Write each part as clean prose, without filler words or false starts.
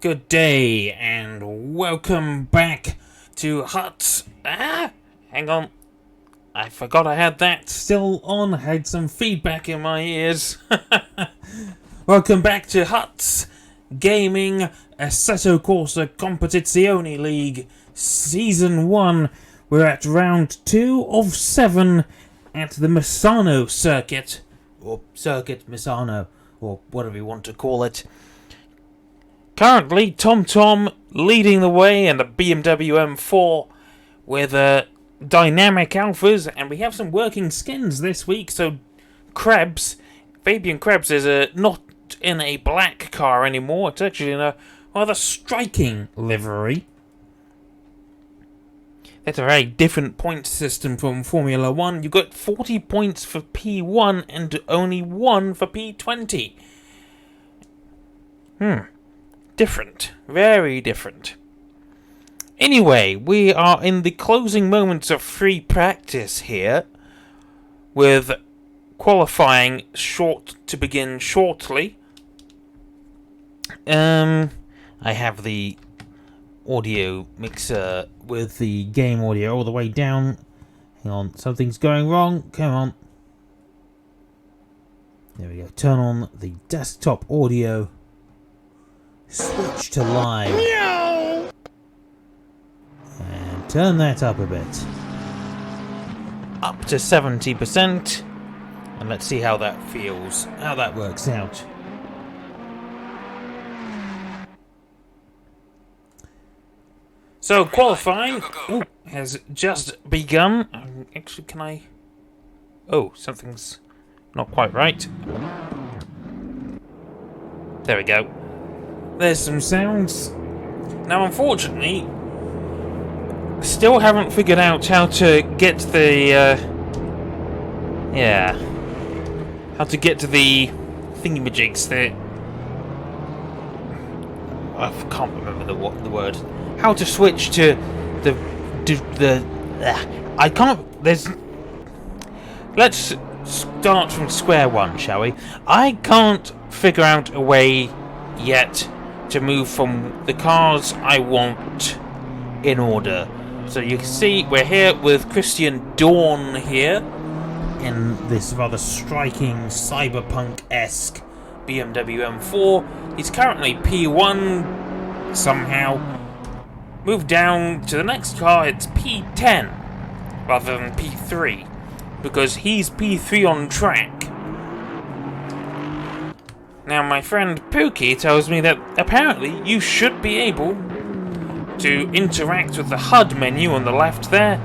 Good day and welcome back to Huts. Hang on. I forgot I had that still on. I had some feedback in my ears. Welcome back to Huts Gaming Assetto Corsa Competizione League Season 1. We're at round 2 of 7 at the Misano circuit. Or Circuit Misano, or whatever you want to call it. Currently, Tom leading the way and a BMW M4 with dynamic alphas, and we have some working skins this week. So, Fabian Krebs is not in a black car anymore. It's actually in a rather striking livery. That's a very different point system from Formula 1. You got 40 points for P1 and only 1 for P20. Different. Very different. Anyway, we are in the closing moments of free practice here, with qualifying to begin shortly. I have the audio mixer with the game audio all the way down. Hang on, something's going wrong. Come on. There we go. Turn on the desktop audio. Switch to live. Meow. And turn that up a bit. Up to 70%. And let's see how that feels. How that works out. So, qualifying has just begun. Actually, can I... Oh, something's not quite right. There we go. There's some sounds. Now, unfortunately, still haven't figured out how to get the... How to get to the thingamajigs that... I can't remember the word. How to switch to I can't. Let's start from square one, shall we? I can't figure out a way yet to move from the cars I want in order. So you can see we're here with Christian Dawn here in this rather striking cyberpunk-esque BMW M4. He's currently P1 somehow. Move down to the next car, it's P10 rather than P3 because he's P3 on track. Now my friend Pookie tells me that apparently you should be able to interact with the HUD menu on the left there,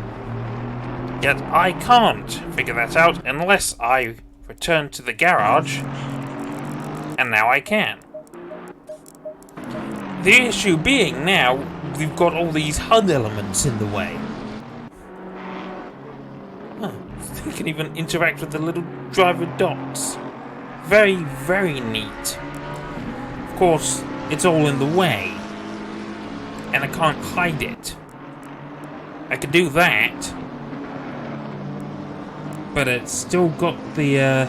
yet I can't figure that out unless I return to the garage, and now I can. The issue being now, we've got all these HUD elements in the way. You can even interact with the little driver dots. Very, very neat. Of course, it's all in the way, and I can't hide it. I could do that, but it's still got the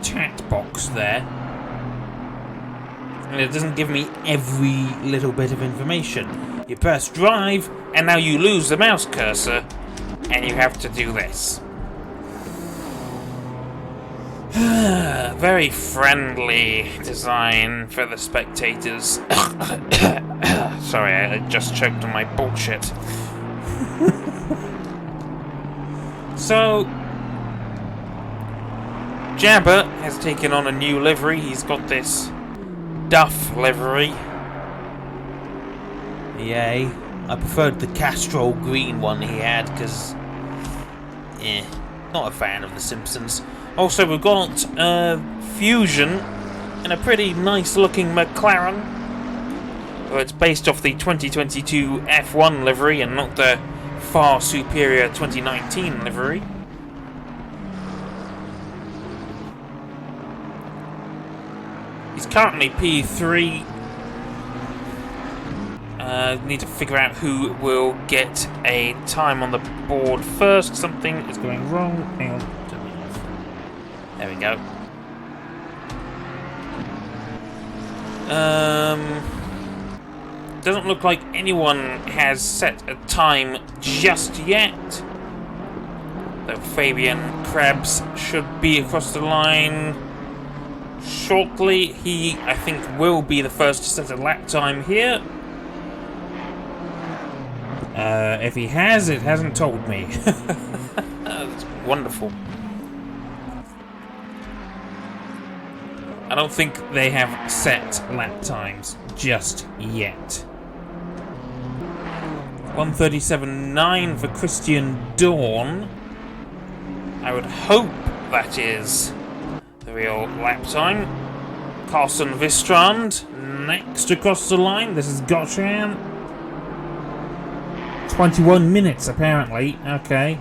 chat box there. And it doesn't give me every little bit of information. You press drive, and now you lose the mouse cursor, and you have to do this. Very friendly design for the spectators. Sorry, I just choked on my bullshit. So, Jabba has taken on a new livery. He's got this Duff livery. Yay. I preferred the Castrol green one he had because not a fan of the Simpsons. Also, we've got Fusion in a pretty nice looking McLaren. Well, it's based off the 2022 F1 livery and not the far superior 2019 livery. He's currently P3. Need to figure out who will get a time on the board first. Something is going wrong. Hang on. There we go. Doesn't look like anyone has set a time just yet. Though Fabian Krebs should be across the line shortly. He, I think, will be the first to set a lap time here. If he has, it hasn't told me. That's wonderful. I don't think they have set lap times just yet. 1:37.9 for Christian Dawn. I would hope that is the real lap time. Carson Vistrand next across the line. This is Gottschalk. 21 minutes apparently. Okay.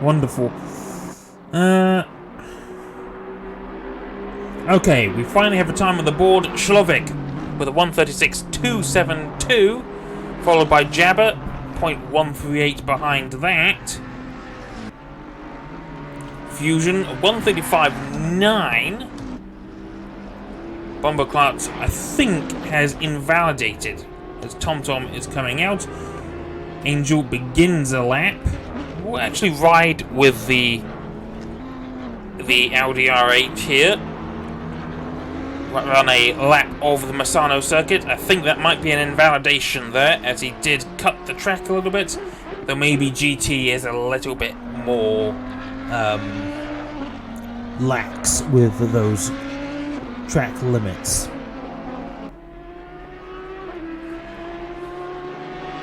Wonderful. Okay, we finally have a time on the board. Shlovic with a 1:36.272, followed by Jabber, 0.138 behind that. Fusion, 1:35.9. Bomber Clark, I think, has invalidated as TomTom is coming out. Angel begins a lap. We'll actually ride with the Audi R8 here. Run a lap of the Misano circuit. I think that might be an invalidation there, as he did cut the track a little bit. Though maybe GT is a little bit more lax with those track limits.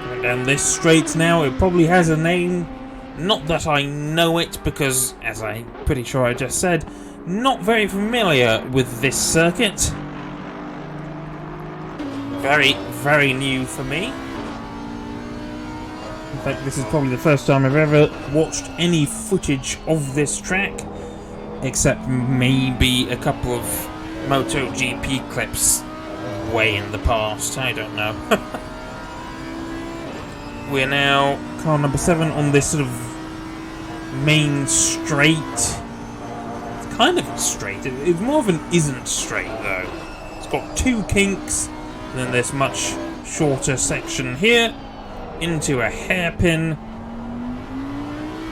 Going down this straight now. It probably has a name. Not that I know it, because, as I'm pretty sure I just said, not very familiar with this circuit. Very, very new for me. In fact, this is probably the first time I've ever watched any footage of this track, except maybe a couple of MotoGP clips way in the past. I don't know. We're now car number 7 on this sort of main straight. Kind of straight. It's more of an isn't straight though. It's got 2 kinks, and then this much shorter section here into a hairpin.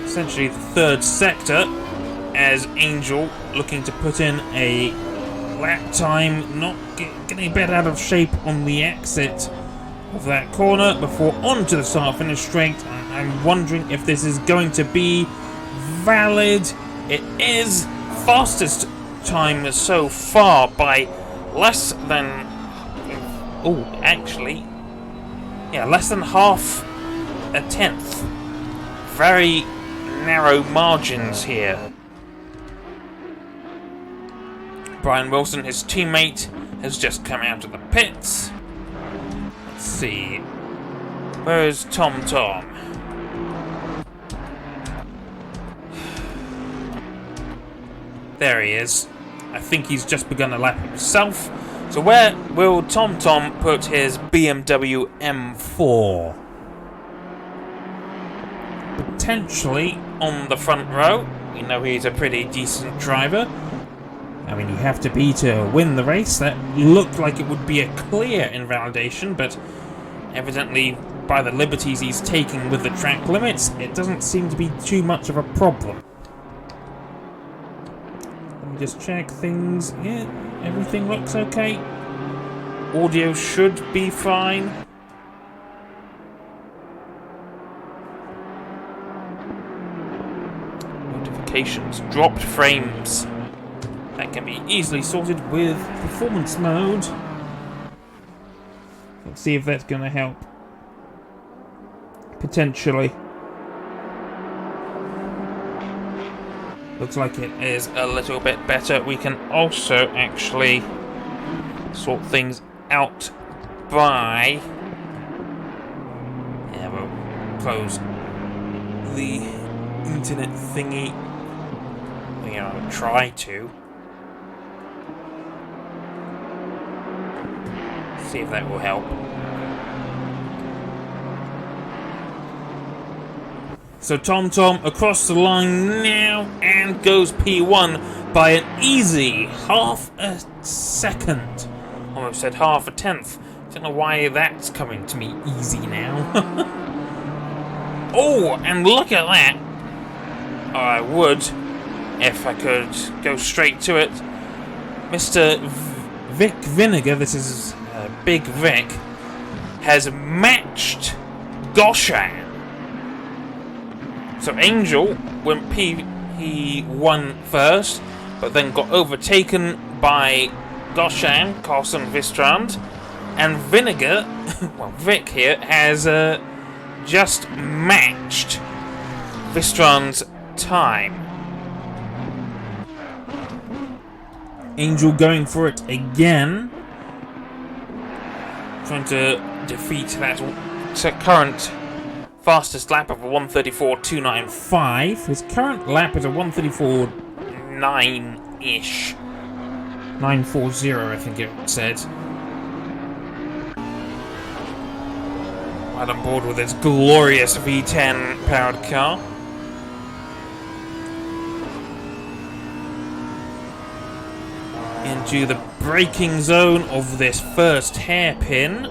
Essentially the 3rd sector, as Angel looking to put in a lap time, not getting a bit out of shape on the exit of that corner before onto the start finish straight. I'm wondering if this is going to be valid. It is. Fastest time so far by less than less than half a tenth. Very narrow margins here. Brian Wilson, his teammate, has just come out of the pits. Let's see, where is TomTom? There he is. I think he's just begun a lap himself. So where will TomTom put his BMW M4? Potentially on the front row. We know he's a pretty decent driver. I mean, you have to be to win the race. That looked like it would be a clear invalidation, but evidently by the liberties he's taking with the track limits, it doesn't seem to be too much of a problem. Just check things. Yeah, everything looks okay. Audio should be fine. Notifications, dropped frames. That can be easily sorted with performance mode. Let's see if that's going to help. Potentially. Looks like it is a little bit better. We can also actually sort things out by... Yeah, we'll close the internet thingy. You know, try to. See if that will help. So TomTom across the line now and goes P1. by an easy half a second. Almost said half a tenth. Don't know why that's coming to me easy now. Oh, and look at that. I would, if I could go straight to it. Mr. Vic Vinegar, this is Big Vic, has matched Goshan. So Angel went he won first, but then got overtaken by Goshan, Carlson Vistrand, and Vinegar, well, Vic here, has just matched Vistrand's time. Angel going for it again. Trying to defeat that current fastest lap of a 1:34.295. His current lap is a 1:34.9-ish. 940, I think it said. Right on board with his glorious V10 powered car. Into the braking zone of this first hairpin.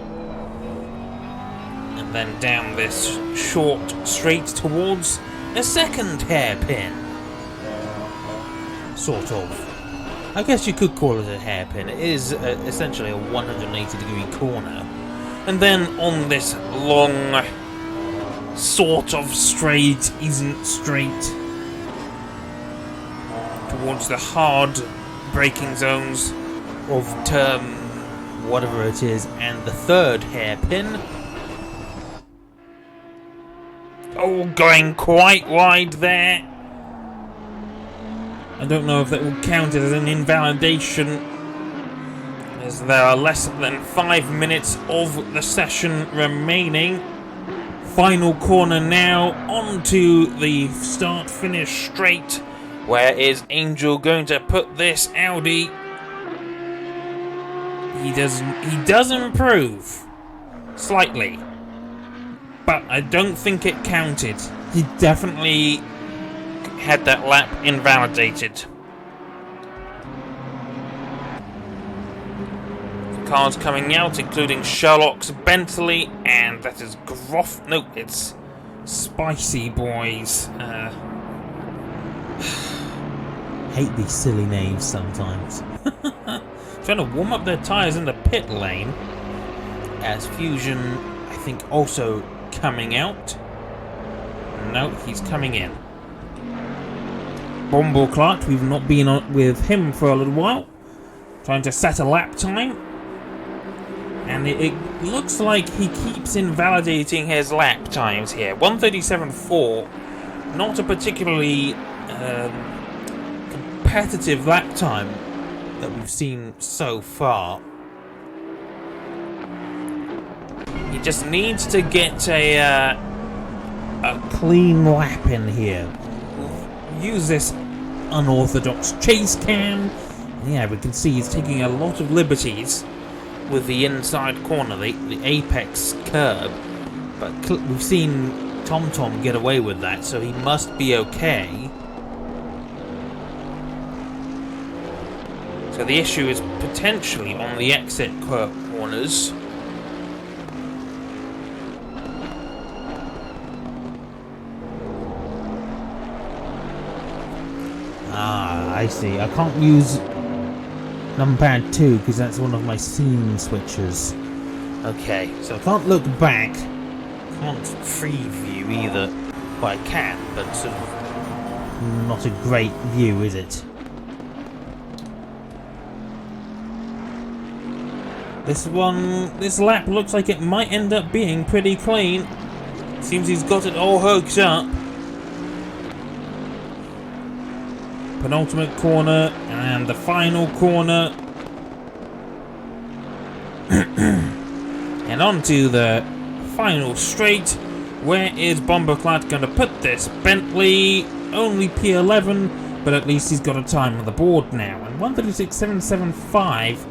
And then down this short straight towards a second hairpin. Sort of. I guess you could call it a hairpin. It is essentially a 180-degree corner. And then on this long, sort of straight, isn't straight, towards the hard braking zones of turn whatever it is, and the third hairpin. Oh, going quite wide there. I don't know if that will count as an invalidation, as there are less than 5 minutes of the session remaining. Final corner now, onto the start-finish straight. Where is Angel going to put this Audi? He does improve slightly, but I don't think it counted. He definitely had that lap invalidated. The cars coming out, including Sherlock's Bentley, and that is Groff. No, it's Spicy Boys. Hate these silly names sometimes. Trying to warm up their tyres in the pit lane. As Fusion, I think, also coming out. No, he's coming in. Bombo Clark, we've not been on with him for a little while. Trying to set a lap time. And it looks like he keeps invalidating his lap times here. 1:37.4, not a particularly competitive lap time that we've seen so far. He just needs to get a clean lap in here. Use this Unorthodox chase cam. Yeah, we can see he's taking a lot of liberties with the inside corner, the apex curb. But we've seen TomTom get away with that, so he must be okay. So the issue is potentially on the exit corners. Ah, I see. I can't use numpad 2 because that's one of my scene switches. Okay, So I can't look back. can't free view either. Well, I can, but sort of Not a great view, is it? This lap looks like it might end up being pretty clean. Seems he's got it all hooked up. Penultimate corner and the final corner. And onto the final straight. Where is Bomberclad going to put this? Bentley, only P11, but at least he's got a time on the board now. And 1:36.775.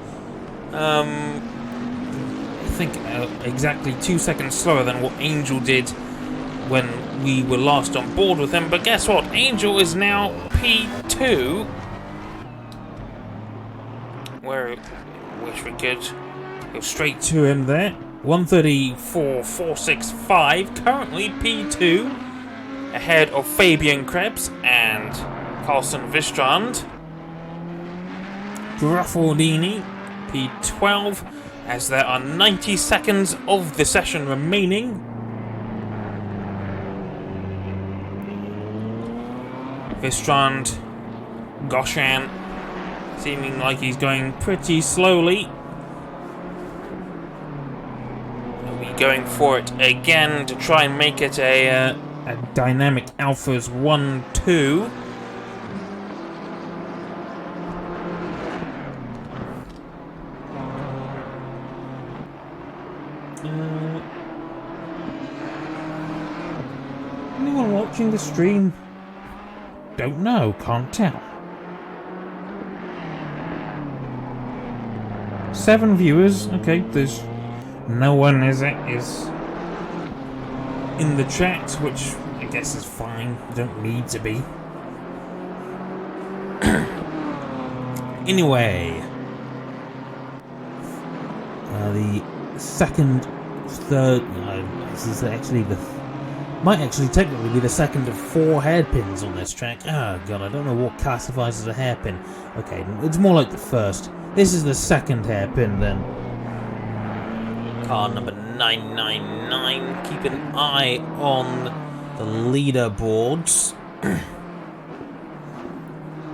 I think exactly 2 seconds slower than what Angel did when we were last on board with him. But guess what? Angel is now P2. where wish we could go straight To him there. 134.465, currently P2, ahead of Fabian Krebs and Carlson Vistrand. Gruffaldini. P12, as there are 90 seconds of the session remaining. Vistrand, Goshan, seeming like he's going pretty slowly. Are we going for it again to try and make it a Dynamic Alphas 1-2. Anyone watching the stream? Don't know, can't tell. 7 viewers. Okay, there's no one is in the chat, which I guess is fine. You don't need to be. Anyway, the second, third. This is actually might actually technically be the second of 4 hairpins on this track. Oh god, I don't know what classifies as a hairpin. Okay, it's more like the first. This is the second hairpin then. car number 999. Keep an eye on the leaderboards.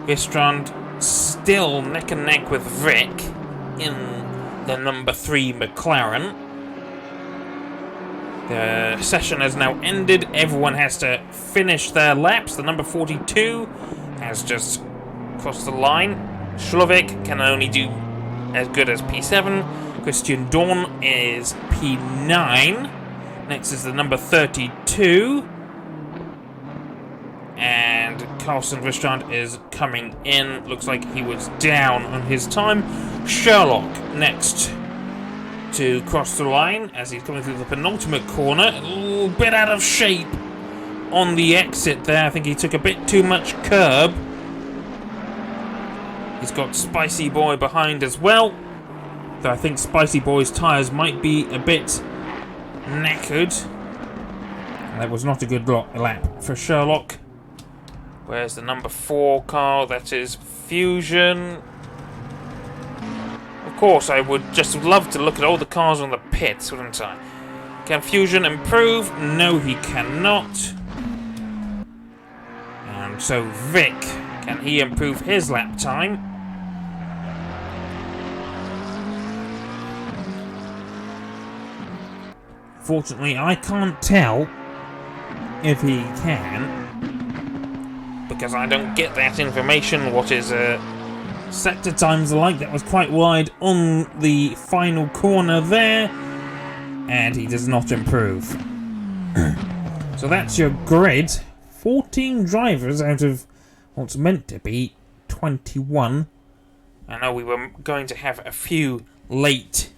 Vistrand still neck and neck with Rick in the number 3 McLaren. The session has now ended. Everyone has to finish their laps. The number 42 has just crossed the line. Shlovic can only do as good as P7. Christian Dorn is P9. Next is the number 32. And Carlson Vistrand is coming in. Looks like he was down on his time. Sherlock next to cross the line as he's coming through the penultimate corner. A little bit out of shape on the exit there. I think he took a bit too much curb. He's got Spicy Boy behind as well. Though I think Spicy Boy's tyres might be a bit knackered. That was not a good lap for Sherlock. Where's the number 4 car? That is Fusion. Of course, I would just love to look at all the cars on the pits, wouldn't I? Can Fusion improve? No, he cannot. And so Vic, can he improve his lap time? Fortunately, I can't tell if he can, because I don't get that information. What is sector times alike. That was quite wide on the final corner there, and he does not improve. So that's your grid. 14 drivers out of what's meant to be 21. I know we were going to have a few late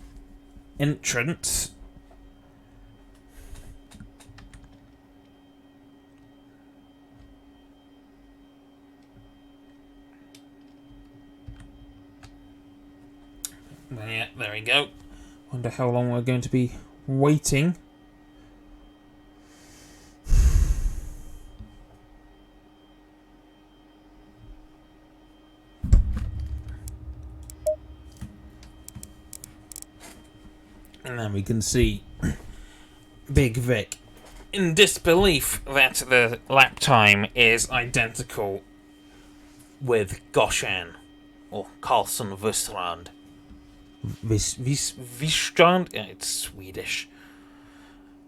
entrants. Yeah, there we go. Wonder how long we're going to be waiting. And then we can see Big Vic in disbelief that the lap time is identical with Goshan or Carlson Vistrand. Vistrand? Yeah, it's Swedish.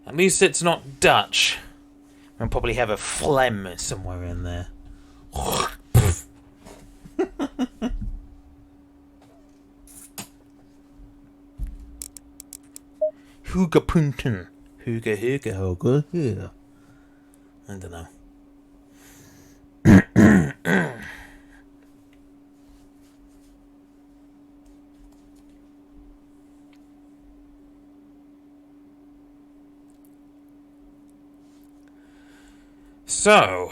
At least it's not Dutch. I'll probably have a phlegm somewhere in there. Huga Punten. Huga. I don't know. So,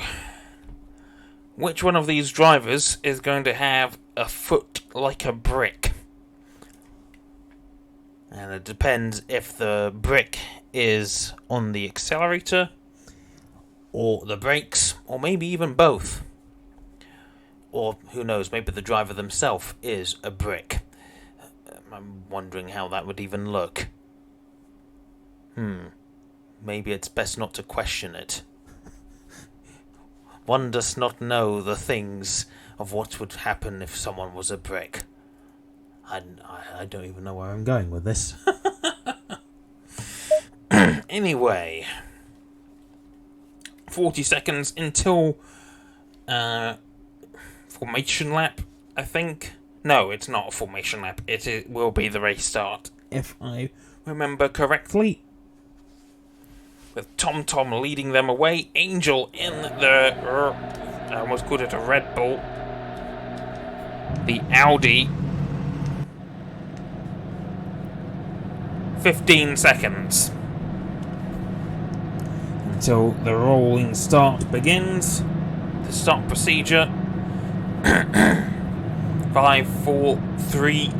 which one of these drivers is going to have a foot like a brick? And it depends if the brick is on the accelerator, or the brakes, or maybe even both. Or, who knows, maybe the driver themselves is a brick. I'm wondering how that would even look. Maybe it's best not to question it. One does not know the things of what would happen if someone was a brick. I don't even know where I'm going with this. Anyway, 40 seconds until formation lap, I think. No, it's not a formation lap. It will be the race start, if I remember correctly. With Tom leading them away. Angel in the... I almost called it a Red Bull. The Audi. 15 seconds. Until the rolling start begins. The start procedure. 5, 4, 3,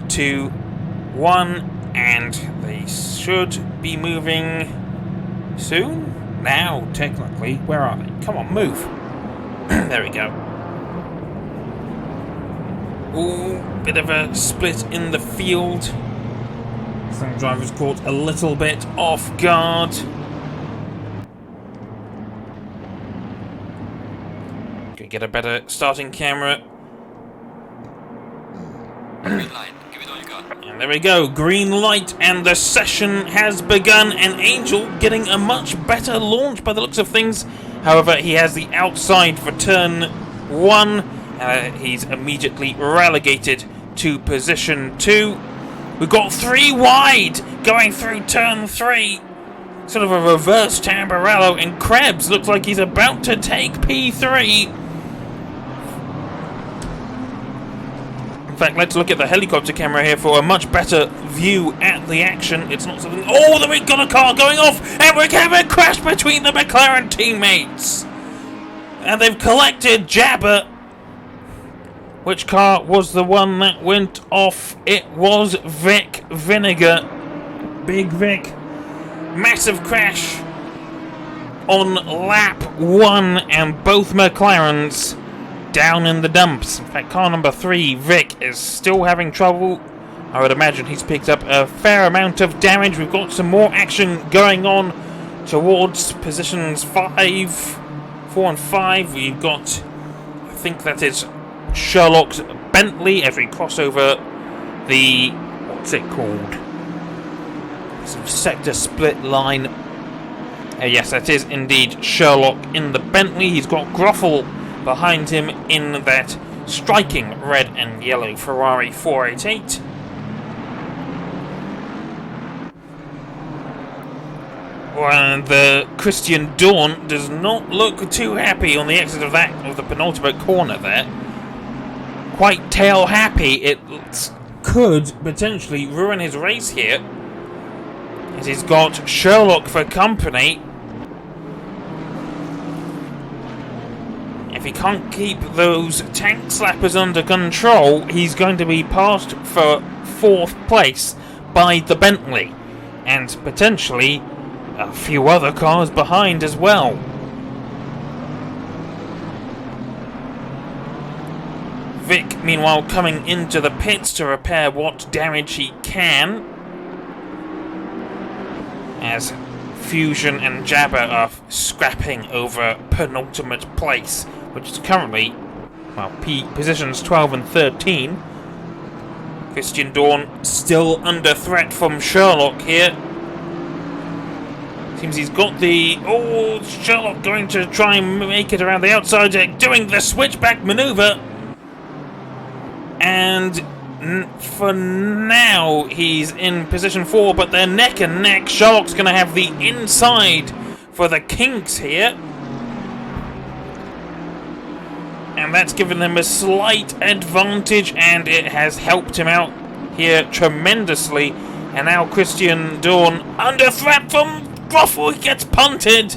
2, 1. And they should be moving... soon? Now, technically. Where are they? Come on, move. There we go. Ooh, bit of a split in the field. Some drivers caught a little bit off guard. Can get a better starting camera. Green light. Give it all you got. And there we go, green light, and the session has begun, and Angel getting a much better launch by the looks of things. However, he has the outside for turn 1, he's immediately relegated to position 2. We've got 3 wide going through turn 3. Sort of a reverse Tamburello, and Krebs looks like he's about to take P3. In fact, let's look at the helicopter camera here for a much better view at the action. It's not something... Oh, we've got a car going off! And we're having a crash between the McLaren teammates! And they've collected Jabber. Which car was the one that went off? It was Vic Vinegar. Big Vic. Massive crash on lap 1, and both McLarens down in the dumps. In fact, car number 3, Vic, is still having trouble. I would imagine he's picked up a fair amount of damage. We've got some more action going on towards positions 4 and 5. We've got, I think that is Sherlock's Bentley as we cross over the, what's it called? Some sector split line. Yes, that is indeed Sherlock in the Bentley. He's got Groffel behind him in that striking red and yellow Ferrari 488. And the Christian Dawn does not look too happy on the exit of the penultimate corner there. Quite tail happy. It could potentially ruin his race here, as he's got Sherlock for company. If he can't keep those tank slappers under control, he's going to be passed for 4th place by the Bentley, and potentially a few other cars behind as well. Vic, meanwhile, coming into the pits to repair what damage he can, as Fusion and Jabber are scrapping over penultimate place, which is currently, well, positions 12 and 13. Christian Dawn still under threat from Sherlock here. Seems he's got the... Oh, Sherlock going to try and make it around the outside, doing the switchback maneuver. And for now, he's in position 4, but they're neck and neck. Sherlock's going to have the inside for the Kinks here. And that's given them a slight advantage, and it has helped him out here tremendously. And now Christian Dawn under threat from Groffel. He gets punted.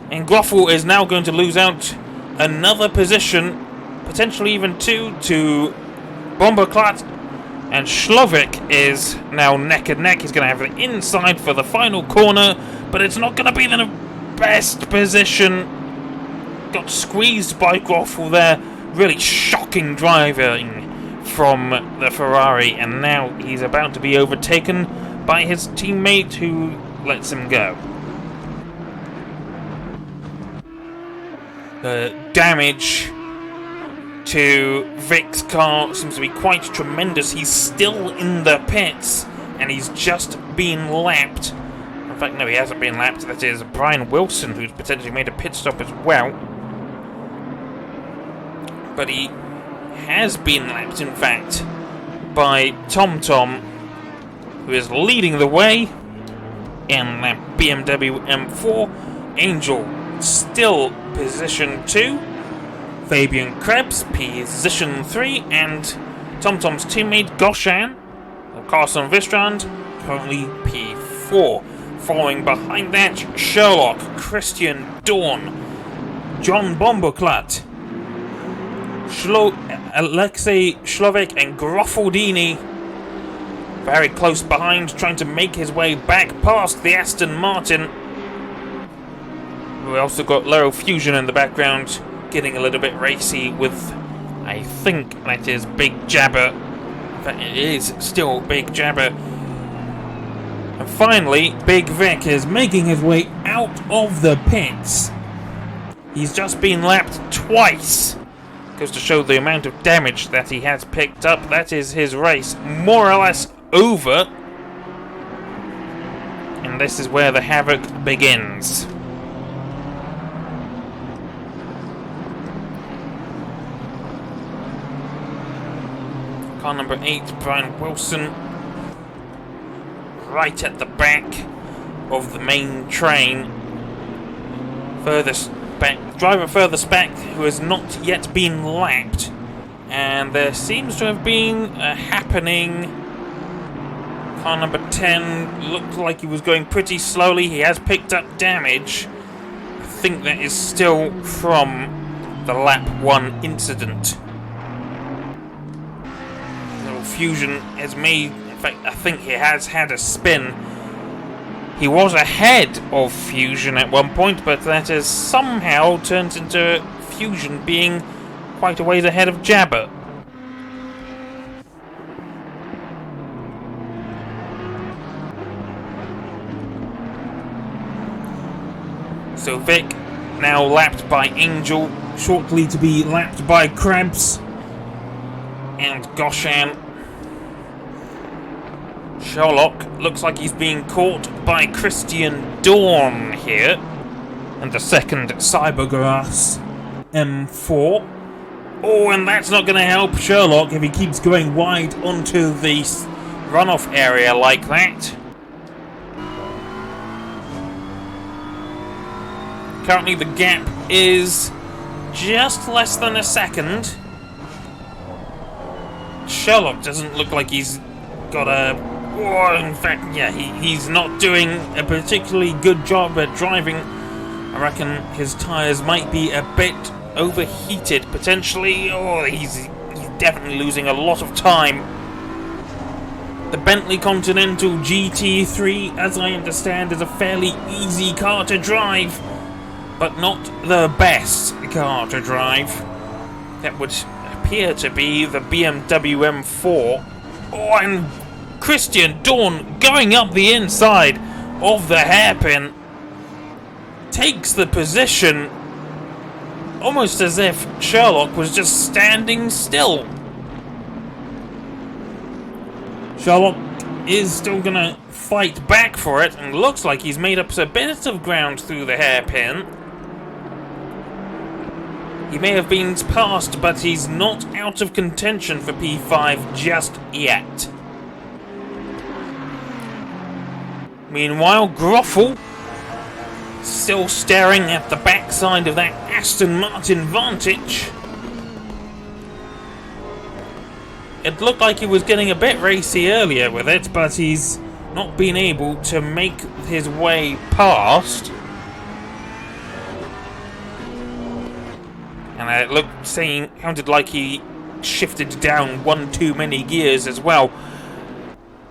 And Groffel is now going to lose out another position, potentially even 2, to Bomberclat. And Slovak is now neck and neck. He's going to have the inside for the final corner, but it's not going to be the best position. Got squeezed by Groffel there. Really shocking driving from the Ferrari, and now he's about to be overtaken by his teammate who lets him go. The damage to Vic's car seems to be quite tremendous. He's still in the pits, and he's just been lapped. In fact, no, he hasn't been lapped. That is Brian Wilson, who's potentially made a pit stop as well. But he has been lapped, in fact, by TomTom, who is leading the way in that BMW M4. Angel still position 2. Fabian Krebs, position 3. And TomTom's teammate, Goshan, or Carson Vistrand, currently P4. Following behind that, Sherlock, Christian Dorn, John Bomboklat, Alexei Slovak, and Groffaldini very close behind, trying to make his way back past the Aston Martin. We also got Lero Fusion in the background, getting a little bit racy with, I think that is Big Jabber. In fact, it is still Big Jabber. And finally, Big Vic is making his way out of the pits. He's just been lapped twice. Goes to show the amount of damage that he has picked up. That is his race more or less over. And this is where the havoc begins. Car number 8, Brian Wilson, right at the back of the main train. Furthest back, driver furthest back, who has not yet been lapped. And there seems to have been a happening. Car number 10 looked like he was going pretty slowly. He has picked up damage. I think that is still from the lap 1 incident. Little Fusion has made, in fact, I think he has had a spin. He was ahead of Fusion at one point, but that has somehow turned into Fusion being quite a ways ahead of Jabber. So Vic now lapped by Angel, shortly to be lapped by Krebs and Goshan. Sherlock looks like he's being caught by Christian Dorn here. And the second Cybergrass M4. Oh, and that's not going to help Sherlock if he keeps going wide onto the runoff area like that. Currently the gap is just less than a second. Sherlock doesn't look like he's got a... Oh, in fact, yeah, he's not doing a particularly good job at driving. I reckon his tyres might be a bit overheated, potentially. Oh, he's definitely losing a lot of time. The Bentley Continental GT3, as I understand, is a fairly easy car to drive, but not the best car to drive. That would appear to be the BMW M4. Oh, and Christian Dorn going up the inside of the hairpin takes the position almost as if Sherlock was just standing still. Sherlock is still gonna fight back for it, and looks like he's made up a bit of ground through the hairpin. He may have been passed, but he's not out of contention for P5 just yet. Meanwhile, Groffel still staring at the backside of that Aston Martin Vantage. It looked like he was getting a bit racy earlier with it, but he's not been able to make his way past. And it sounded like he shifted down one too many gears as well.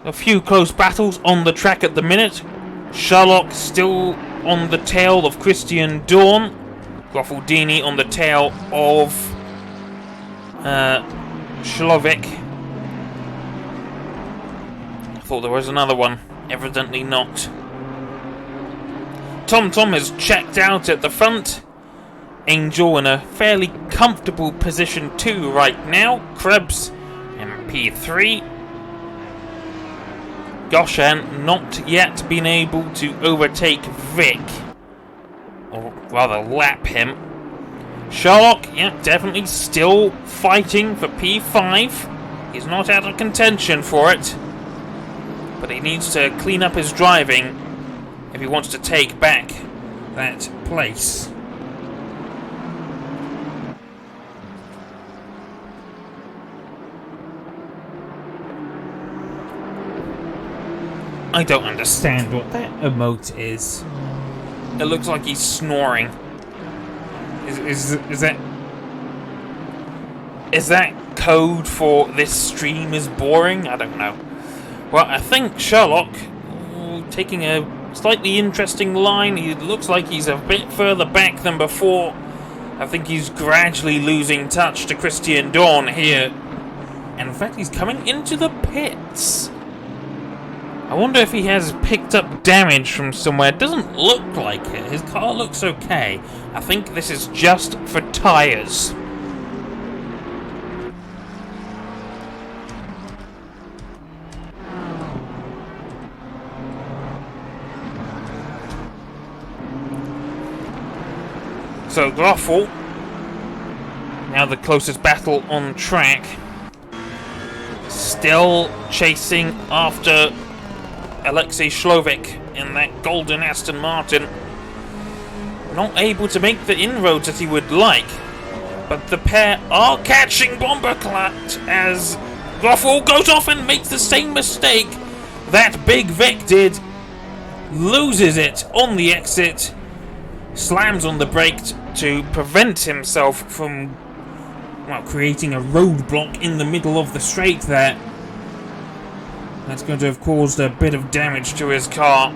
A few close battles on the track at the minute. Sherlock still on the tail of Christian Dawn. Groffaldini on the tail of Shlovic. I thought there was another one. Evidently not. Tom has checked out at the front. Angel in a fairly comfortable position too right now. Krebs in P3. Goshan not yet been able to overtake Vic, or rather lap him. Sherlock, yeah, definitely still fighting for P5. He's not out of contention for it, but he needs to clean up his driving if he wants to take back that place. I don't understand what that emote is. It looks like he's snoring. Is that code for this stream is boring? I don't know. Well, I think Sherlock taking a slightly interesting line. He looks like he's a bit further back than before. I think he's gradually losing touch to Christian Dawn here. And in fact, he's coming into the pits. I wonder if he has picked up damage from somewhere. It doesn't look like it. His car looks okay. I think this is just for tyres. So Groffel, now the closest battle on track, still chasing after Alexei Shlovic in that golden Aston Martin. Not able to make the inroads that he would like, but the pair are catching Bomberclat as Groffel goes off and makes the same mistake that Big Vic did. Loses it on the exit, slams on the brake to prevent himself from, well, creating a roadblock in the middle of the straight there. That's going to have caused a bit of damage to his car.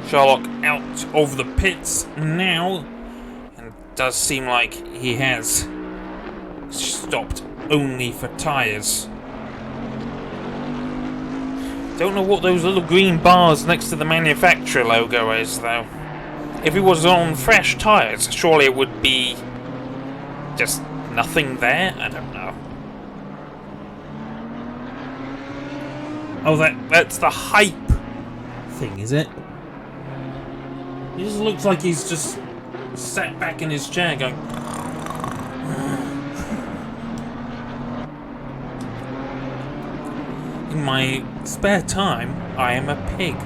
Sherlock out of the pits now, and it does seem like he has stopped only for tyres. Don't know what those little green bars next to the manufacturer logo is, though. If it was on fresh tyres, surely it would be just nothing there? I don't know. Oh, that's the hype thing, is it? He just looks like he's just sat back in his chair going... In my spare time, I am a pig.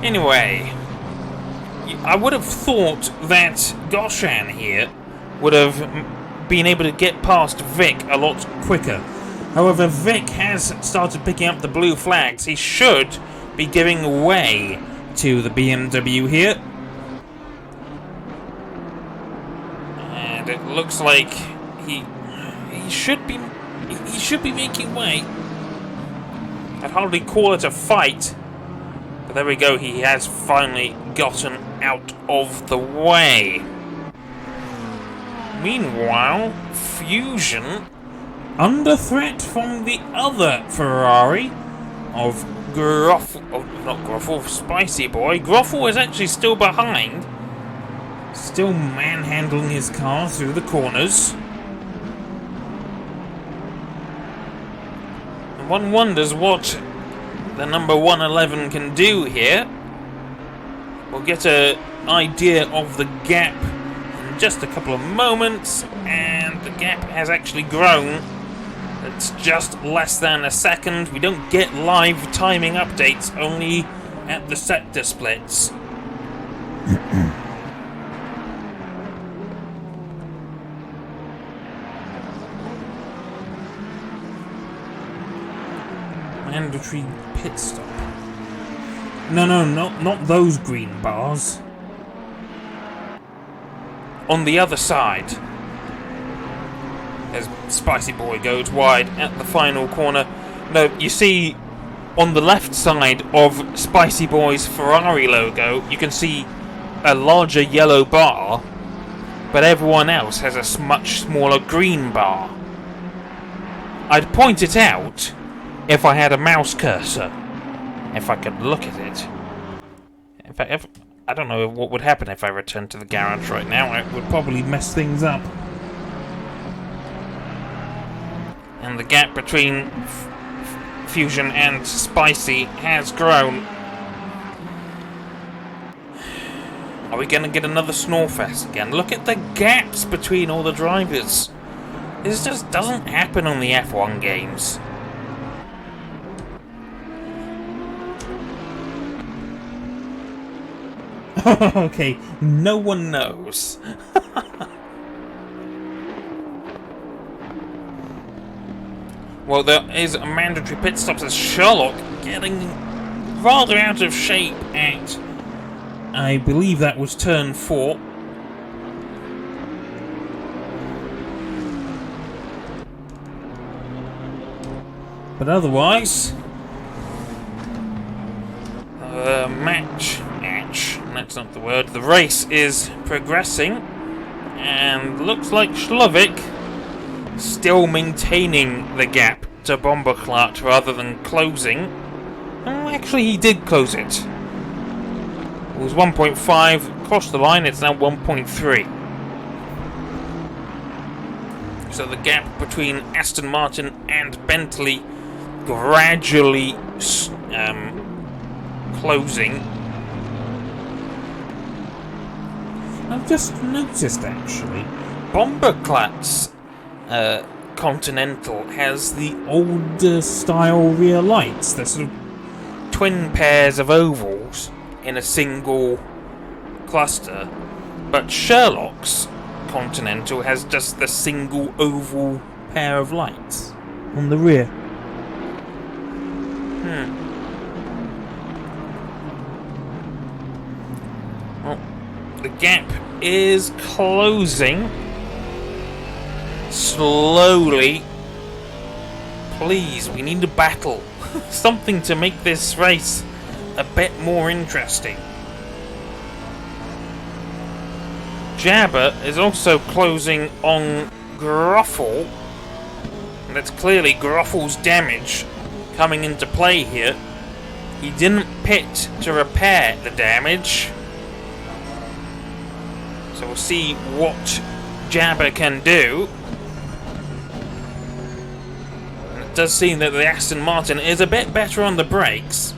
Anyway, I would have thought that Goshan here would have been able to get past Vic a lot quicker. However, Vic has started picking up the blue flags. He should be giving way to the BMW here. And it looks like he should be making way. I'd hardly call it a fight. But there we go, he has finally gotten out of the way. Meanwhile, Fusion, under threat from the other Ferrari of Spicy Boy. Groffel is actually still behind, still manhandling his car through the corners. And one wonders what the number 111 can do here. We'll get an idea of the gap in just a couple of moments, and the gap has actually grown. It's just less than a second. We don't get live timing updates, only at the sector splits. Mandatory pit stop. No, not those green bars. on the other side. As Spicy Boy goes wide at the final corner. No, you see on the left side of Spicy Boy's Ferrari logo, you can see a larger yellow bar, but everyone else has a much smaller green bar. I'd point it out if I had a mouse cursor, if I could look at it. In fact, I don't know what would happen if I returned to the garage right now. It would probably mess things up. And the gap between Fusion and Spicy has grown. Are we going to get another Snorefest again? Look at the gaps between all the drivers. This just doesn't happen on the F1 games. Okay, no one knows. Well, there is a mandatory pit stop as Sherlock getting rather out of shape at, I believe that was turn 4. But otherwise, that's not the word, the race is progressing, and looks like Shlovic still maintaining the gap to Bomberclat rather than closing. Oh, actually, he did close it. It was 1.5, crossed the line, it's now 1.3. So the gap between Aston Martin and Bentley gradually closing. I've just noticed, actually, Bomberclat's Continental has the older style rear lights. They're sort of twin pairs of ovals in a single cluster, but Sherlock's Continental has just the single oval pair of lights on the rear. Well, the gap is closing slowly. Please, we need a battle. Something to make this race a bit more interesting. Jabber is also closing on Gruffle. And that's clearly Gruffle's damage coming into play here. He didn't pit to repair the damage. So we'll see what Jabber can do. And it does seem that the Aston Martin is a bit better on the brakes.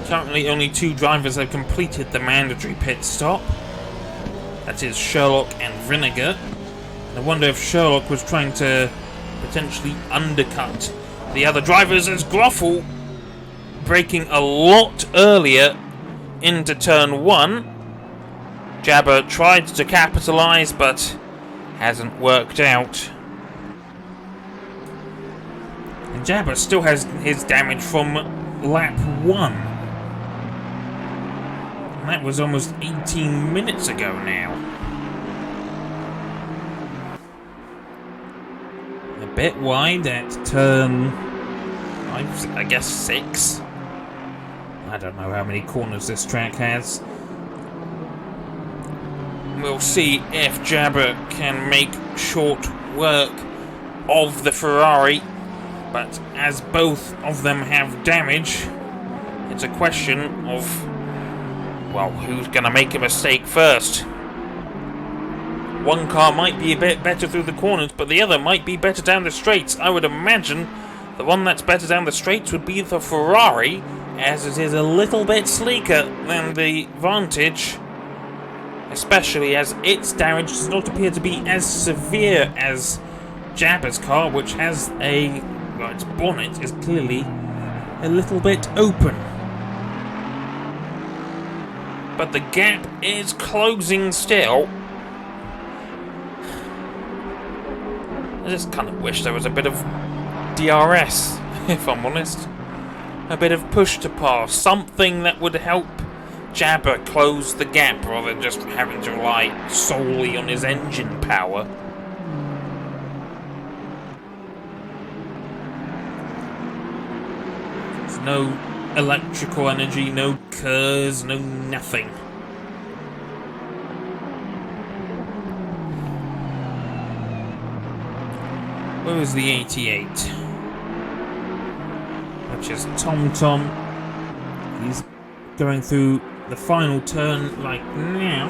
Currently, only 2 drivers have completed the mandatory pit stop. That is Sherlock and Vinegar. I wonder if Sherlock was trying to potentially undercut the other drivers, as Gruffle braking a lot earlier into turn 1. Jabber tried to capitalise, but hasn't worked out. And Jabber still has his damage from lap 1. And that was almost 18 minutes ago now. A bit wide at turn, I guess 6. I don't know how many corners this track has. We'll see if Jabber can make short work of the Ferrari. But as both of them have damage, it's a question of, well, who's going to make a mistake first? One car might be a bit better through the corners, but the other might be better down the straights. I would imagine the one that's better down the straights would be the Ferrari, as it is a little bit sleeker than the Vantage, especially as its damage does not appear to be as severe as Jabber's car, which has a, well, its bonnet is clearly a little bit open. But the gap is closing still. I just kind of wish there was a bit of DRS, if I'm honest. A bit of push to pass, something that would help Jabber close the gap rather than just having to rely solely on his engine power. There's no electrical energy, no curves, no nothing. Where was the 88? Which is Tom. He's going through the final turn like now.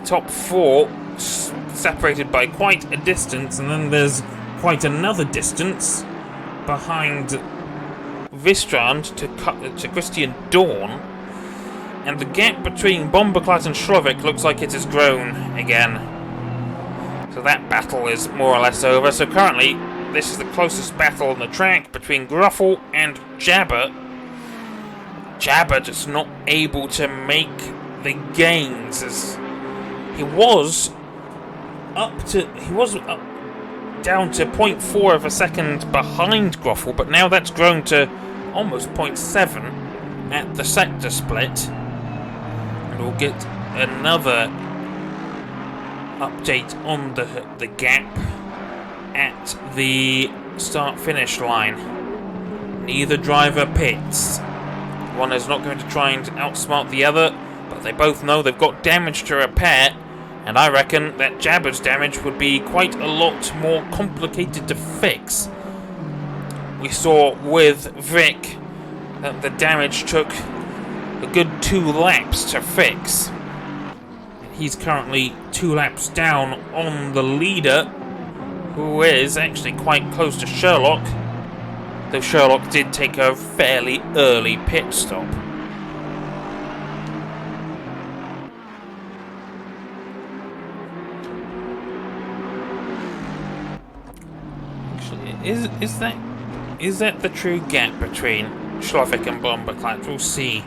Top four separated by quite a distance, and then there's quite another distance behind Vistrand to Christian Dawn. And the gap between Bomberclat and Shlovic looks like it has grown again. So that battle is more or less over. So currently, this is the closest battle on the track between Gruffle and Jabber. Jabber just not able to make the gains, as he was down to 0.4 of a second behind Gruffle, but now that's grown to almost 0.7 at the sector split. And we'll get another update on the gap at the start-finish line. Neither driver pits. One is not going to try and outsmart the other, but they both know they've got damage to repair, and I reckon that Jabber's damage would be quite a lot more complicated to fix. We saw with Vic that the damage took a good 2 laps to fix. He's currently 2 laps down on the leader, who is actually quite close to Sherlock, though Sherlock did take a fairly early pit stop. Actually, is that the true gap between Shlovic and Bomberclat? We'll see.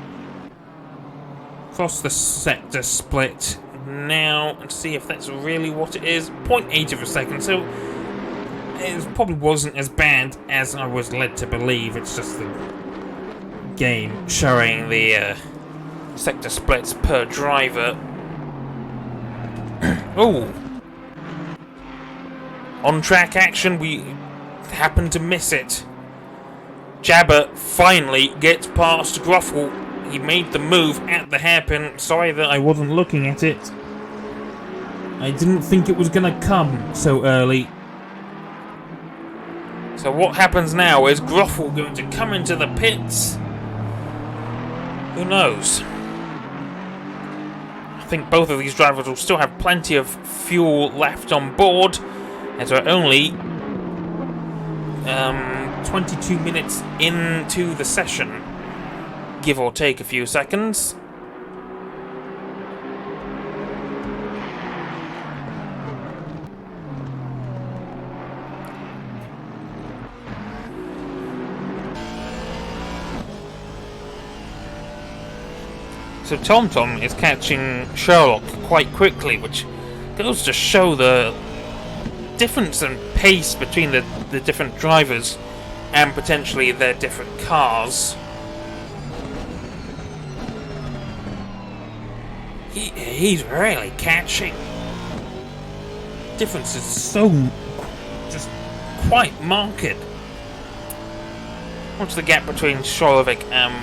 Cross the sector split now and see if that's really what it is. 0.8 of a second, so it probably wasn't as bad as I was led to believe. It's just the game showing the sector splits per driver. Oh! On-track action, we happened to miss it. Jabber finally gets past Gruffle. He made the move at the hairpin. Sorry that I wasn't looking at it. I didn't think it was going to come so early. So what happens now is Gruffle going to come into the pits. Who knows? I think both of these drivers will still have plenty of fuel left on board, as we're only 22 minutes into the session. Give or take a few seconds. So TomTom is catching Sherlock quite quickly, which goes to show the difference in pace between the different drivers and potentially their different cars. He's really catching. Difference is so just quite marked. Once the gap between Sholovic and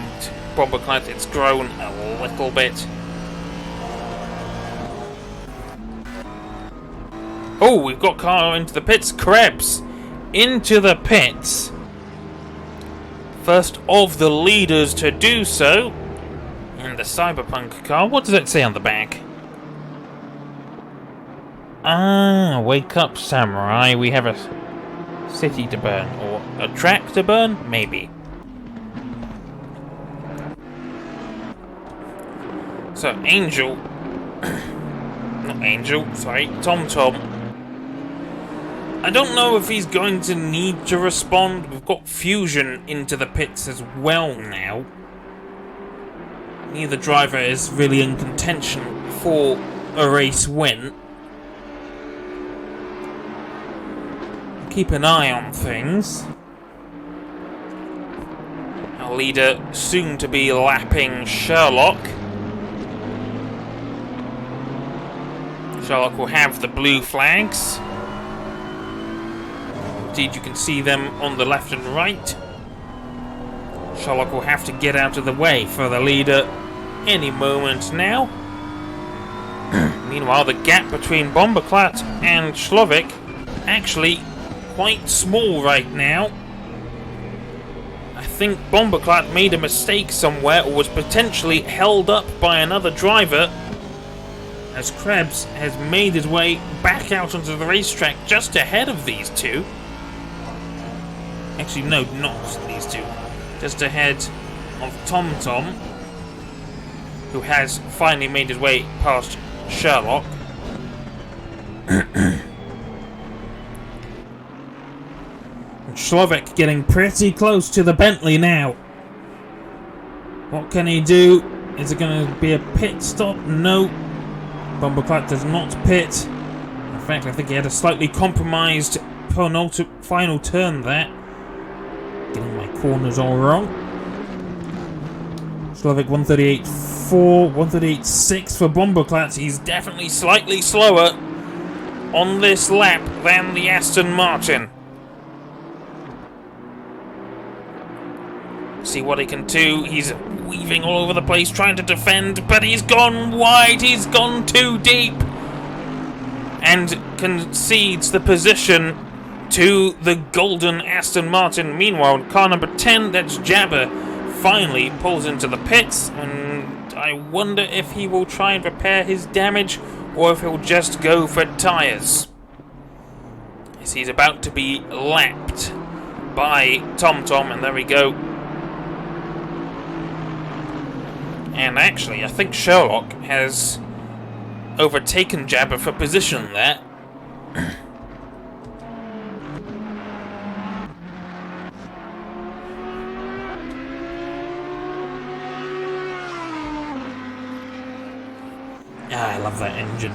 Bomberclat, it's grown a little bit. Oh, we've got car into the pits. Krebs into the pits. First of the leaders to do so. And the Cyberpunk car, what does it say on the back? Ah, wake up, samurai. We have a city to burn. Or a track to burn? Maybe. So, Angel... not Angel, sorry. TomTom. I don't know if he's going to need to respond. We've got Fusion into the pits as well now. Neither driver is really in contention for a race win. Keep an eye on things. Our leader soon to be lapping Sherlock. Sherlock will have the blue flags. Indeed, you can see them on the left and right. Sherlock will have to get out of the way for the leader any moment now. Meanwhile, the gap between Bomberclat and Slovik actually quite small right now. I think Bomberclat made a mistake somewhere, or was potentially held up by another driver, as Krebs has made his way back out onto the racetrack just ahead of these two. Actually, no, not these two. Just ahead of TomTom, who has finally made his way past Sherlock. Slovik getting pretty close to the Bentley now. What can he do? Is it going to be a pit stop? No. Bomberclat does not pit. In fact, I think he had a slightly compromised final turn there. Getting my corners all wrong. Slovik 138.4, 138.6 for Bomberclat. He's definitely slightly slower on this lap than the Aston Martin. See what he can do. He's weaving all over the place trying to defend, but he's gone wide. He's gone too deep. And concedes the position to the golden Aston Martin. Meanwhile, car number 10, that's Jabber, finally pulls into the pits, and I wonder if he will try and repair his damage or if he'll just go for tyres. As he's about to be lapped by TomTom, and there we go. And actually, I think Sherlock has overtaken Jabber for position there. I love that engine.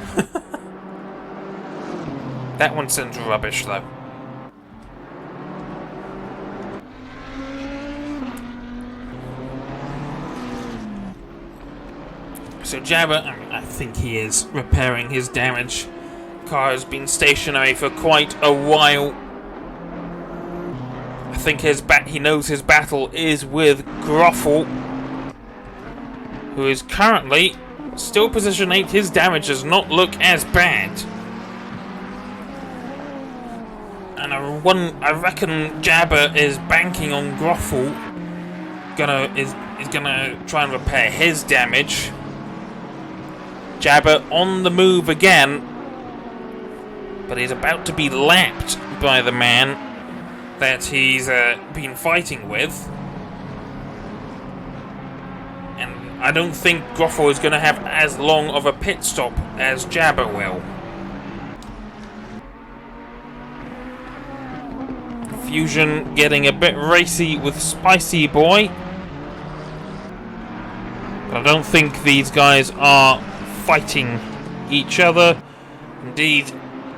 That one sounds rubbish, though. So Jabber, I think he is repairing his damage. Car has been stationary for quite a while. I think he knows his battle is with Groffel, who is currently still position 8. His damage does not look as bad. And I reckon Jabber is banking on Groffel. Is gonna try and repair his damage. Jabber on the move again, but he's about to be lapped by the man that he's been fighting with. And I don't think Groffel is going to have as long of a pit stop as Jabber will. Fusion getting a bit racy with Spicy Boy. But I don't think these guys are fighting each other. Indeed,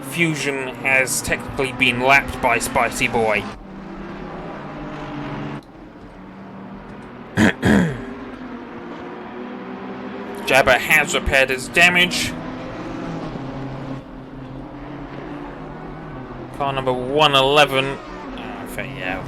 Fusion has technically been lapped by Spicy Boy. Jabber has repaired his damage. Car number 111. Yeah.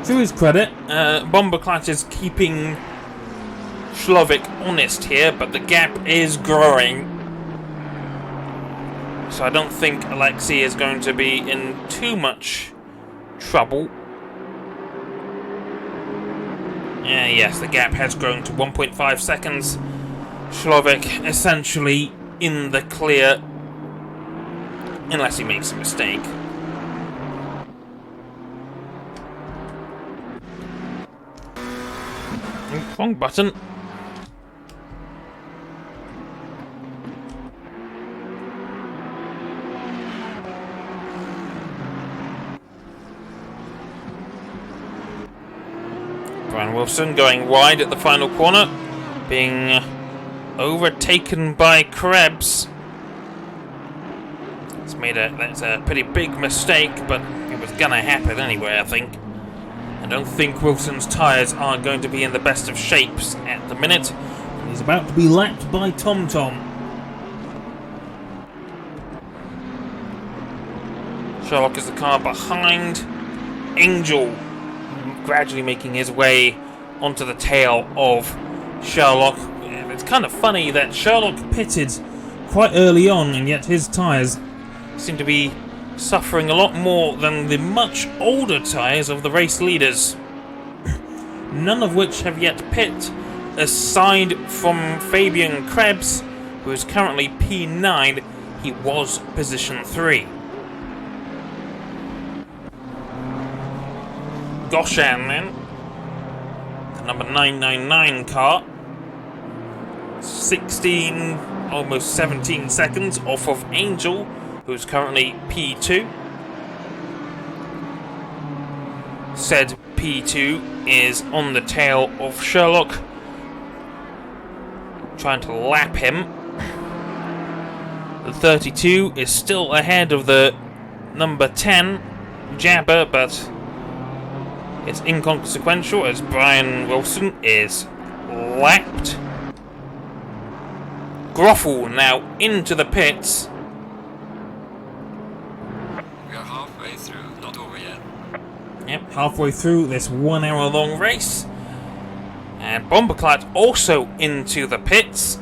To his credit, Bomberclat is keeping Slovik honest here, but the gap is growing. So I don't think Alexei is going to be in too much trouble. Yes, the gap has grown to 1.5 seconds. Slovik essentially in the clear, unless he makes a mistake. Wrong button. Brian Wilson going wide at the final corner, being overtaken by Krebs. That's a pretty big mistake, but it was gonna happen anyway, I think. I don't think Wilson's tyres are going to be in the best of shapes at the minute. He's about to be lapped by TomTom. Sherlock is the car behind. Angel gradually making his way onto the tail of Sherlock. It's kind of funny that Sherlock Pitted quite early on, and yet his tyres seem to be suffering a lot more than the much older tyres of the race leaders. none of which Have yet pit, aside from Fabian Krebs, who is currently P9. He was position 3. Goshan then, the number 999 car, 16, almost 17 seconds off of Angel, who's currently P2. Said P2 is on the tail of Sherlock, trying to lap him. The 32 is still ahead of the number 10, Jabber, but it's inconsequential as Brian Wilson is lapped. Groffel now into the pits. We are halfway through, not over yet. Yep, halfway through this 1 hour long race. And Bomberclat also into the pits.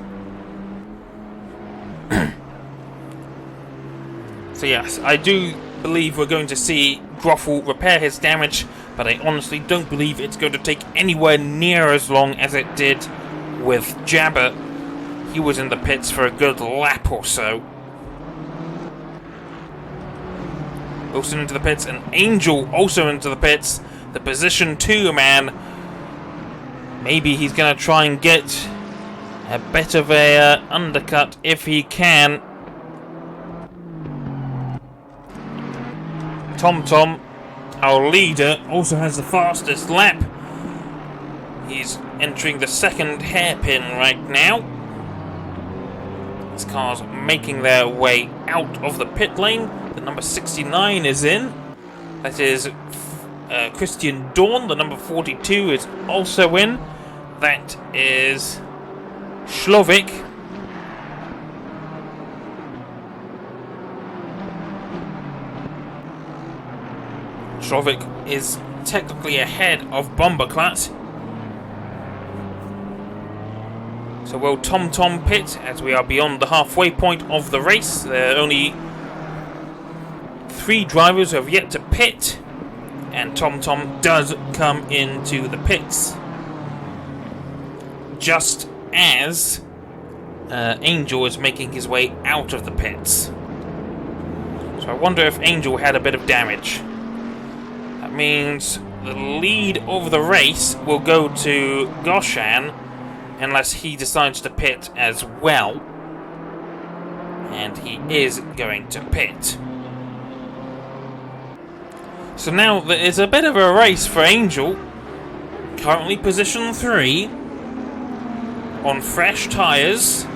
So yes, I do believe we're going to see Groffel repair his damage, but I honestly don't believe it's going to take anywhere near as long as it did with Jabber. He was in the pits for a good lap or so. Wilson into the pits, and Angel also into the pits. The position 2 man. Maybe he's going to try and get a bit of a undercut if he can. TomTom, our leader, also has the fastest lap. He's entering the second hairpin right now. His car's making their way out of the pit lane. The number 69 is in. That is Christian Dawn. The number 42 is also in. That is Slovik. Slovik is technically ahead of Bomberclat. So will TomTom pit as we are beyond the halfway point of the race? There are only 3 drivers who have yet to pit, and TomTom does come into the pits just as Angel is making his way out of the pits. So I wonder if Angel had a bit of damage. That means the lead of the race will go to Goshan unless he decides to pit as well. And he is going to pit. So now there is a bit of a race for Angel. Currently position 3. On fresh tyres.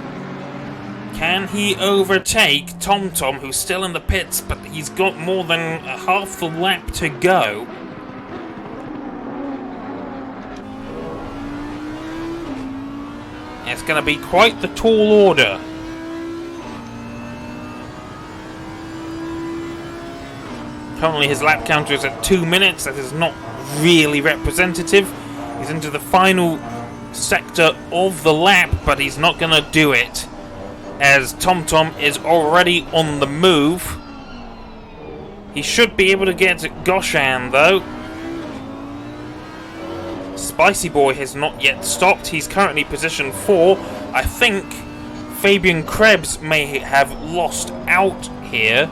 Can he overtake TomTom, who's still in the pits, but he's got more than half the lap to go? It's going to be quite the tall order. Currently his lap counter is at 2 minutes. That is not really representative. He's into the final sector of the lap, but he's not going to do it, as TomTom is already on the move. He should be able to get Goshan though. Spicy Boy has not yet stopped. He's currently position 4. I think Fabian Krebs may have lost out here,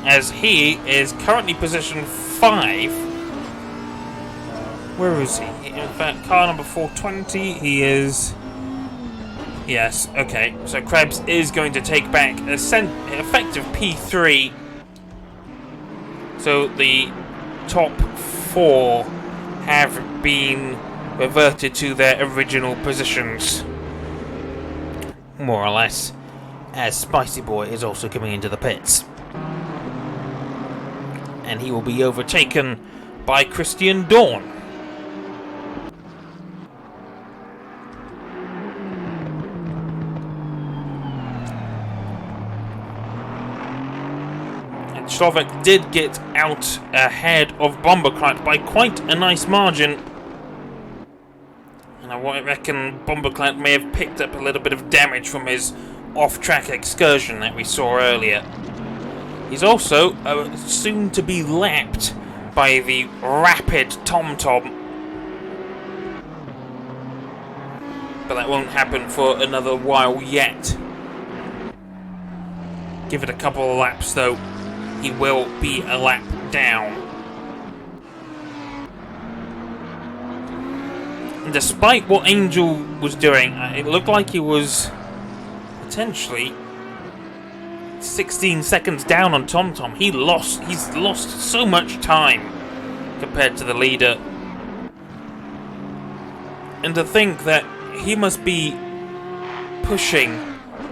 as he is currently position 5. Where is he? In fact, car number 420, he is... Yes, okay. So Krebs is going to take back a effective P3. So the top 4 have been reverted to their original positions, more or less, as Spicy Boy is also coming into the pits. And he will be overtaken by Christian Dawn. And Slovak did get out ahead of Bombercrat by quite a nice margin. And I reckon Bomberclat may have picked up a little bit of damage from his off-track excursion that we saw earlier. He's also soon to be lapped by the rapid TomTom. But that won't happen for another while yet. Give it a couple of laps though, he will be a lap down. And despite what Angel was doing, it looked like he was potentially 16 seconds down on TomTom. He's lost so much time compared to the leader. And to think that he must be pushing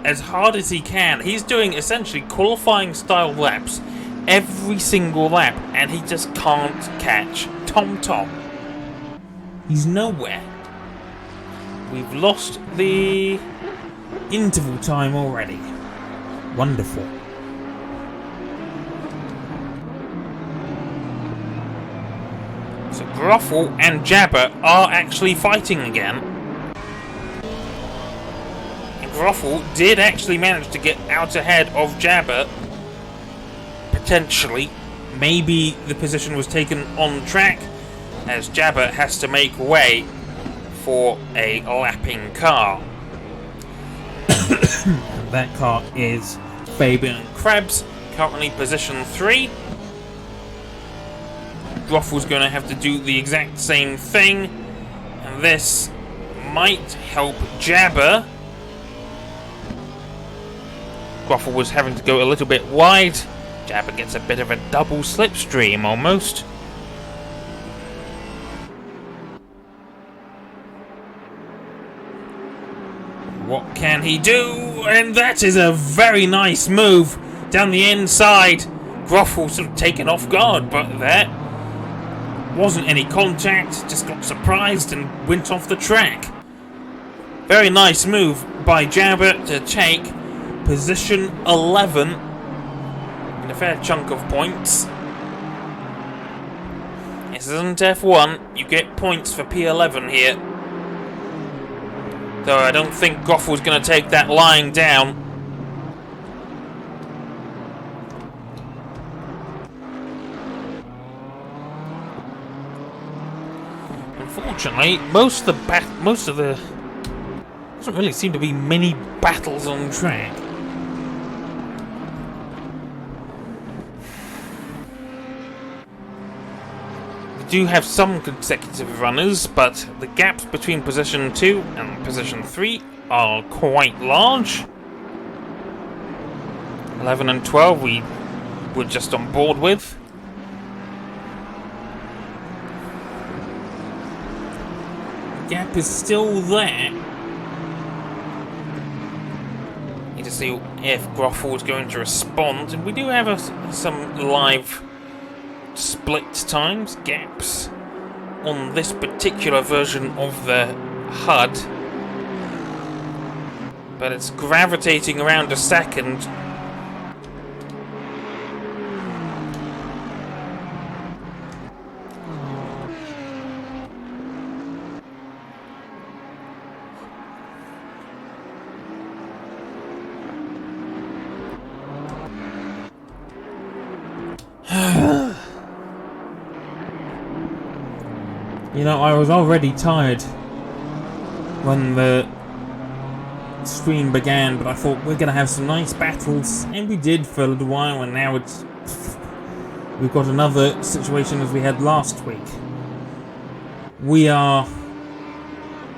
as hard as he can. He's doing essentially qualifying style laps every single lap, and he just can't catch TomTom. He's nowhere. We've lost the interval time already. Wonderful. So Groffle and Jabber are actually fighting again. And Groffle did actually manage to get out ahead of Jabber. Potentially. Maybe the position was taken on track, as Jabber has to make way for a lapping car. That car is Fabian Krebs, currently position 3. Groffle's going to have to do the exact same thing, and this might help Jabber. Groffle was having to go a little bit wide. Jabber gets a bit of a double slipstream almost. What can he do? And that is a very nice move down the inside. Groffle sort of taken off guard, but there wasn't any contact, just got surprised and went off the track. Very nice move by Jabber to take position 11 in a fair chunk of points. This isn't F1, you get points for P11 here. Though I don't think Groffle's going to take that lying down. Unfortunately, there doesn't really seem to be many battles on track. We do have some consecutive runners, but the gaps between position 2 and position 3 are quite large. 11 and 12 we were just on board with. The gap is still there. Need to see if Groffle is going to respond, and we do have some live split times, gaps, on this particular version of the HUD. But it's gravitating around a second. You know, I was already tired when the stream began, but I thought we're going to have some nice battles, and we did for a little while, and now we've got another situation as we had last week. We are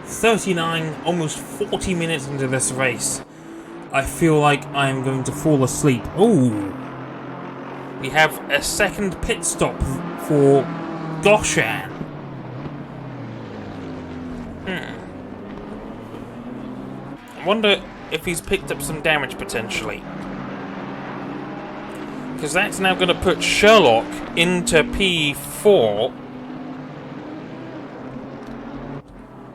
39, almost 40 minutes into this race. I feel like I am going to fall asleep. Ooh! We have a second pit stop for Goshan. I wonder if he's picked up some damage potentially. Because that's now going to put Sherlock into P4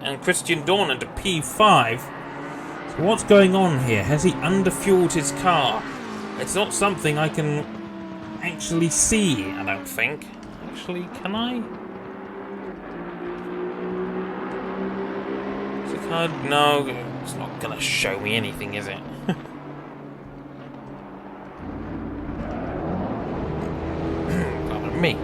and Christian Dawn into P5. So what's going on here? Has he underfueled his car? It's not something I can actually see, I don't think. Actually, can I? Is the card? No, it's not going to show me anything, is it? Pardon me.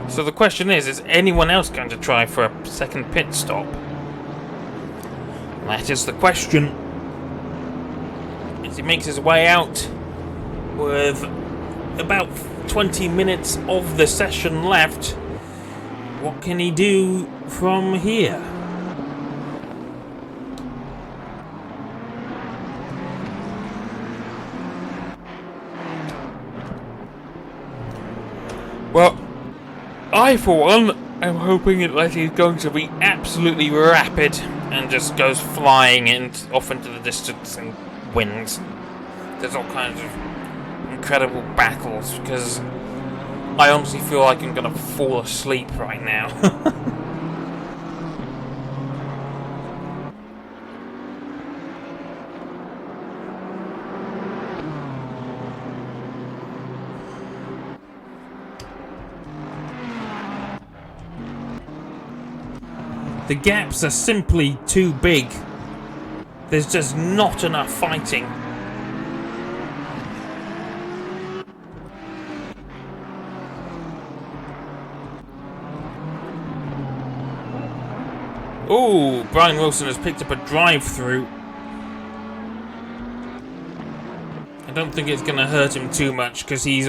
So the question is anyone else going to try for a second pit stop? That is the question. As he makes his way out with about 20 minutes of the session left, what can he do from here? Well, I, for one, am hoping that he's going to be absolutely rapid and just goes flying off into the distance and wins. There's all kinds of incredible battles, because I honestly feel like I'm going to fall asleep right now. The gaps are simply too big. There's just not enough fighting. Ooh, Brian Wilson has picked up a drive-through. I don't think it's going to hurt him too much because he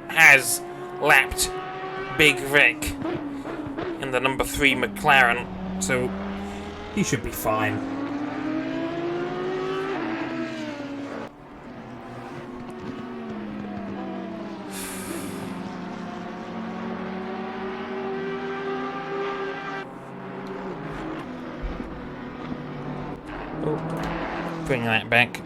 has lapped Big Rick in the number 3 McLaren, so he should be fine. Oh, bring that back.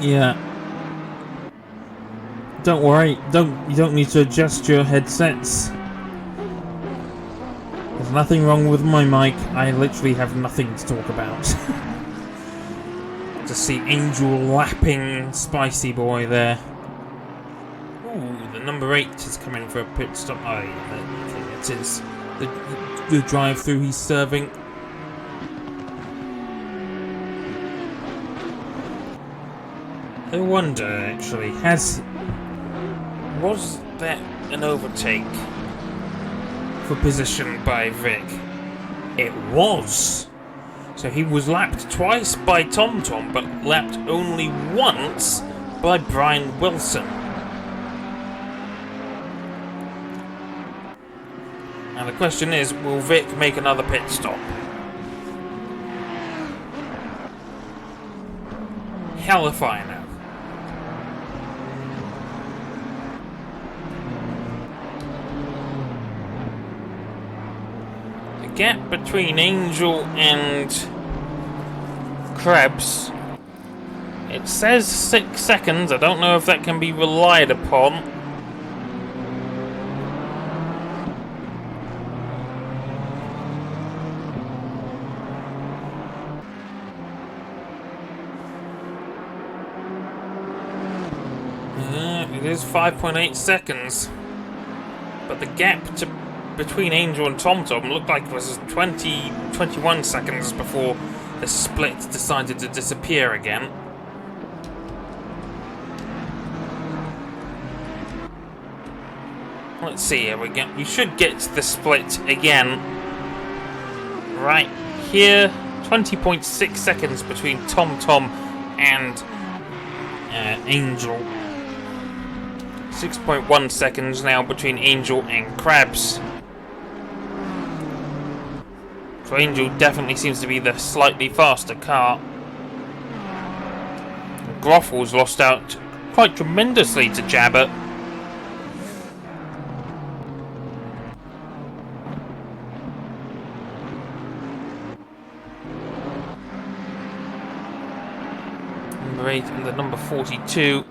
Yeah. Don't worry. You don't need to adjust your headsets. There's nothing wrong with my mic. I literally have nothing to talk about. To see Angel lapping Spicy Boy there. Ooh, the number 8 is coming for a pit stop. Oh yeah, it is. The drive-through he's serving. I wonder, actually, was that an overtake for position by Vic? It was. So he was lapped twice by TomTom, but lapped only once by Brian Wilson. Now the question is, will Vic make another pit stop? Hell if I know. Gap between Angel and Krebs, it says 6 seconds. I don't know if that can be relied upon. It is 5.8 seconds. But the gap between Angel and TomTom looked like it was 21 seconds before the split decided to disappear again. Let's see, here we go. We should get the split again. Right here, 20.6 seconds between TomTom and Angel. 6.1 seconds now between Angel and Krabs. So Angel definitely seems to be the slightly faster car. Groffel's lost out quite tremendously to Jabber. Number 8 and the number 42.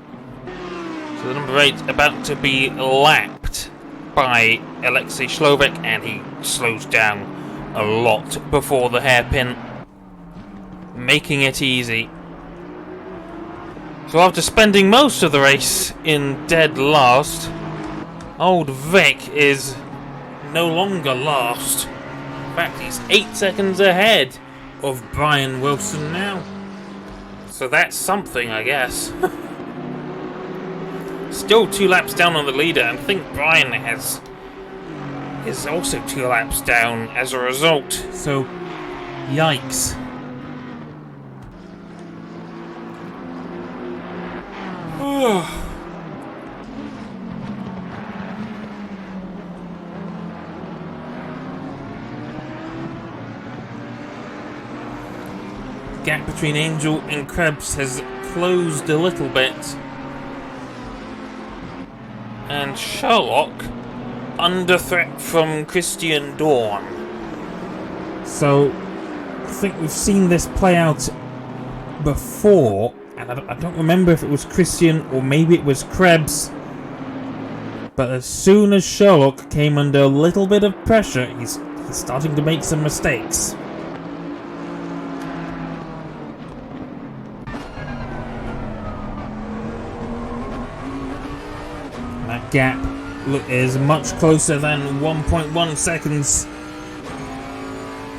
So the number 8 about to be lapped by Alexei Slovak, and he slows down a lot before the hairpin, making it easy. So after spending most of the race in dead last, old Vic is no longer last. In fact, he's 8 seconds ahead of Brian Wilson now. So that's something, I guess. Still 2 laps down on the leader, and I think Brian is also 2 laps down as a result. So, yikes. Gap between Angel and Krebs has closed a little bit. And Sherlock under threat from Christian Dawn. So, I think we've seen this play out before, and I don't remember if it was Christian or maybe it was Krebs. But as soon as Sherlock came under a little bit of pressure, he's starting to make some mistakes. That gap is much closer than 1.1 seconds.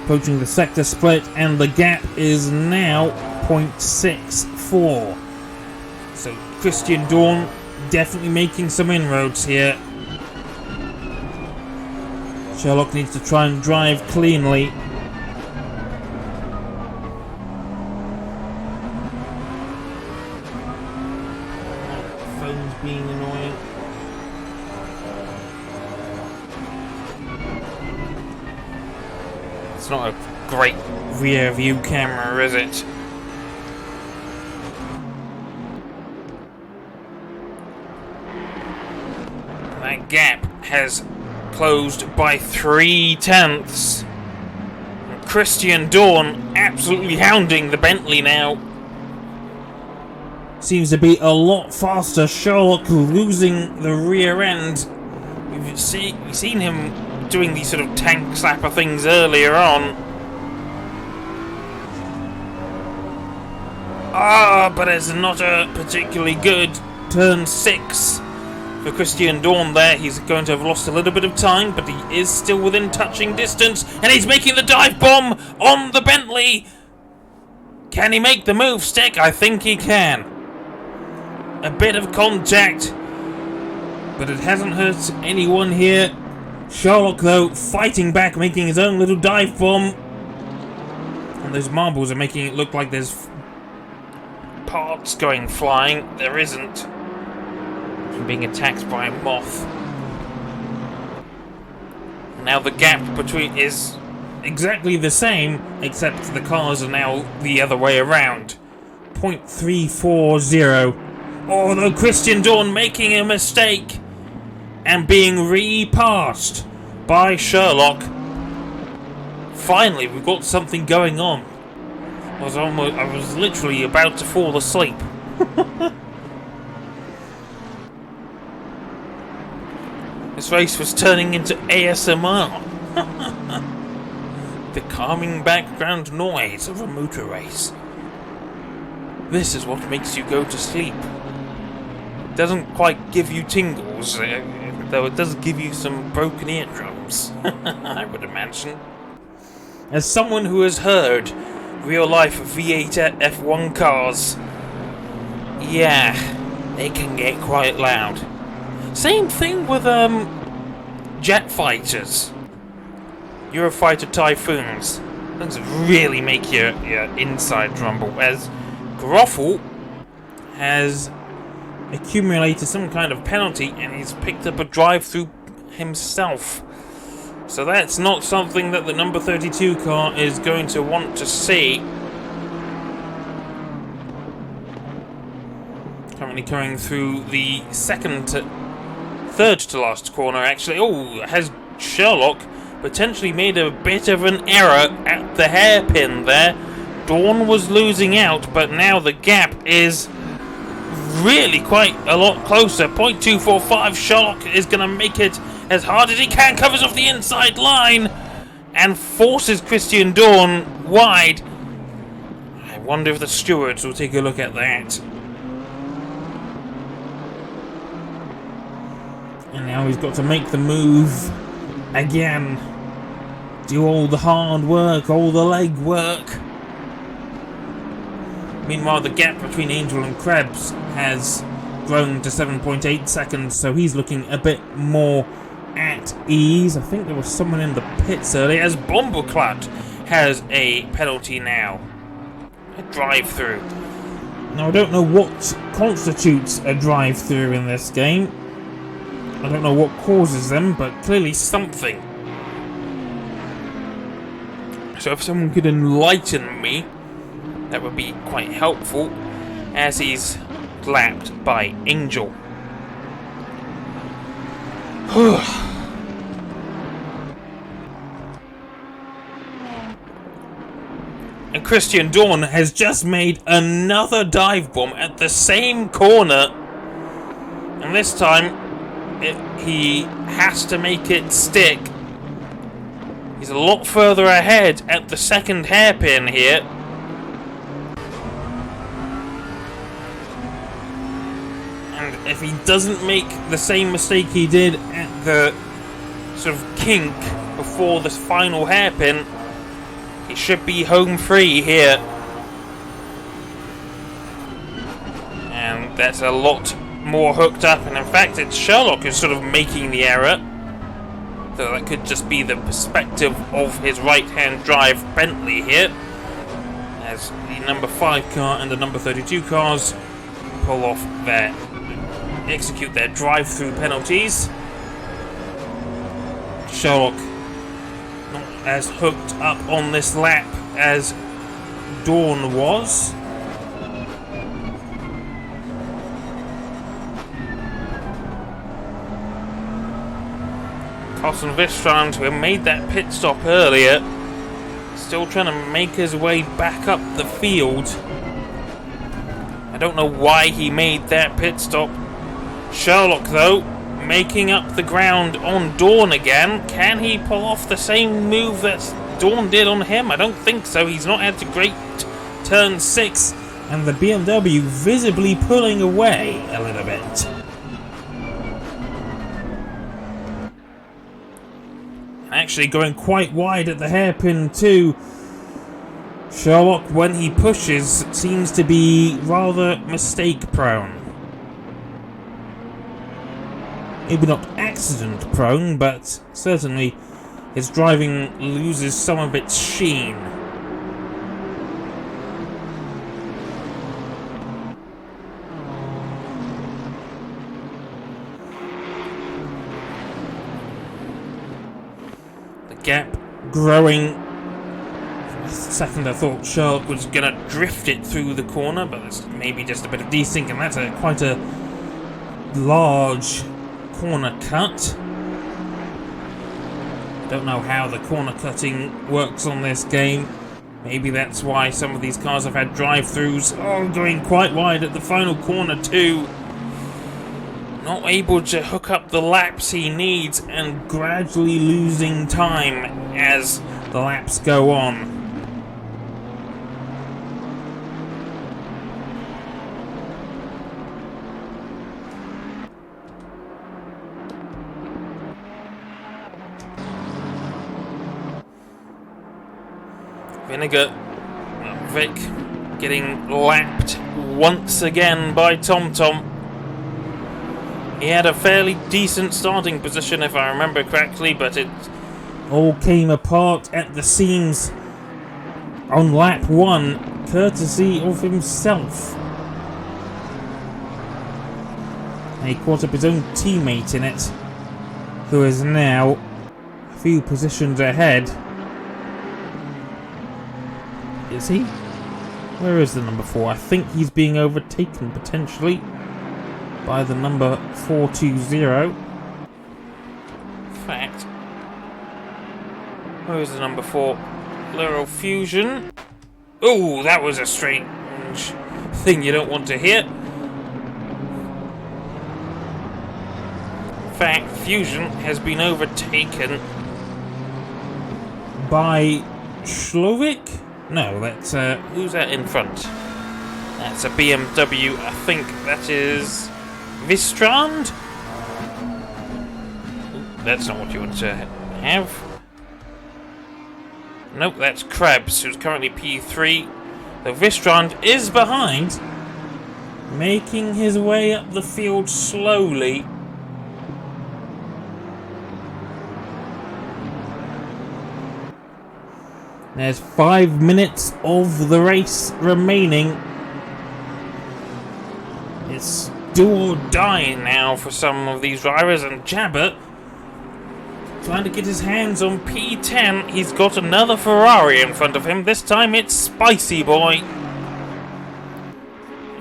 Approaching the sector split, and the gap is now 0.64. So Christian Dawn definitely making some inroads here. Sherlock needs to try and drive cleanly. Phone's being annoying. It's not a great rear view camera, is it? That gap has closed by 3/10. And Christian Dawn absolutely hounding the Bentley now. Seems to be a lot faster. Sherlock losing the rear end. We've seen him doing these sort of tank slapper things earlier on. But it's not a particularly good turn 6 for Christian Dawn there. He's going to have lost a little bit of time, but he is still within touching distance, and he's making the dive bomb on the Bentley. Can he make the move stick? I think he can. A bit of contact, but it hasn't hurt anyone here. Sherlock, though, fighting back, making his own little dive bomb. And those marbles are making it look like there's parts going flying. There isn't. From being attacked by a moth. Now the gap between is exactly the same, except the cars are now the other way around. 0.340. Although Christian Dawn making a mistake and being repassed by Sherlock. Finally, we've got something going on. I was literally about to fall asleep. This race was turning into ASMR. The calming background noise of a motor race. This is what makes you go to sleep. It doesn't quite give you tingles. Though it does give you some broken eardrums, I would imagine. As someone who has heard real-life V8 F1 cars, yeah, they can get quite loud. Same thing with jet fighters, Eurofighter Typhoons. Things really make your inside rumble. As Groffel has accumulated some kind of penalty and he's picked up a drive-through himself. So that's not something that the number 32 car is going to want to see. Currently going through the third to last corner actually. Oh, has Sherlock potentially made a bit of an error at the hairpin there. Dawn was losing out, but now the gap is really quite a lot closer. 0.245. Sherlock is going to make it as hard as he can, covers off the inside line and forces Christian Dawn wide. I wonder if the stewards will take a look at that. And now he's got to make the move again. Do all the hard work, all the leg work. Meanwhile, the gap between Angel and Krebs has grown to 7.8 seconds, so he's looking a bit more at ease. I think there was someone in the pits earlier, as Bomberclad has a penalty now. A drive-through. Now, I don't know what constitutes a drive-through in this game. I don't know what causes them, but clearly something. So if someone could enlighten me, that would be quite helpful, as he's lapped by Angel. And Christian Dawn has just made another dive bomb at the same corner, and this time he has to make it stick. He's a lot further ahead at the second hairpin here. And if he doesn't make the same mistake he did at the sort of kink before this final hairpin, he should be home free here. And that's a lot more hooked up, and in fact it's Sherlock who's sort of making the error. Though that could just be the perspective of his right-hand drive Bentley here, as the number 5 car and the number 32 cars execute their drive-through penalties. Sherlock not as hooked up on this lap as Dawn was. Carsten Wistrand, who made that pit stop earlier, still trying to make his way back up the field. I don't know why he made that pit stop. Sherlock, though, making up the ground on Dawn again. Can he pull off the same move that Dawn did on him? I don't think so. He's not had a great turn 6. And the BMW visibly pulling away a little bit. Actually going quite wide at the hairpin too. Sherlock, when he pushes, seems to be rather mistake prone. Maybe not accident prone, but certainly his driving loses some of its sheen. Gap growing. For a second I thought Sherlock was going to drift it through the corner, but there's maybe just a bit of desync, and that's quite a large corner cut. Don't know how the corner cutting works on this game. Maybe that's why some of these cars have had drive-throughs. Oh, going quite wide at the final corner too. Not able to hook up the laps he needs, and gradually losing time as the laps go on. Vic getting lapped once again by TomTom. He had a fairly decent starting position, if I remember correctly, but it all came apart at the seams on lap 1, courtesy of himself. He caught up his own teammate in it, who is now a few positions ahead. Is he? Where is the number 4? I think he's being overtaken potentially by the number 420. In fact, where is the number 4? Little Fusion. Oh, that was a strange thing you don't want to hear. In fact, Fusion has been overtaken by Slovik? No, that's who's that in front? That's a BMW. I think that is Vistrand. That's not what you want to have. Nope, that's Krebs, who's currently P3. The Vistrand is behind, making his way up the field slowly. There's 5 minutes of the race remaining. It's do or die now for some of these drivers, and Jabber trying to get his hands on P10. He's got another Ferrari in front of him. This time it's Spicy Boy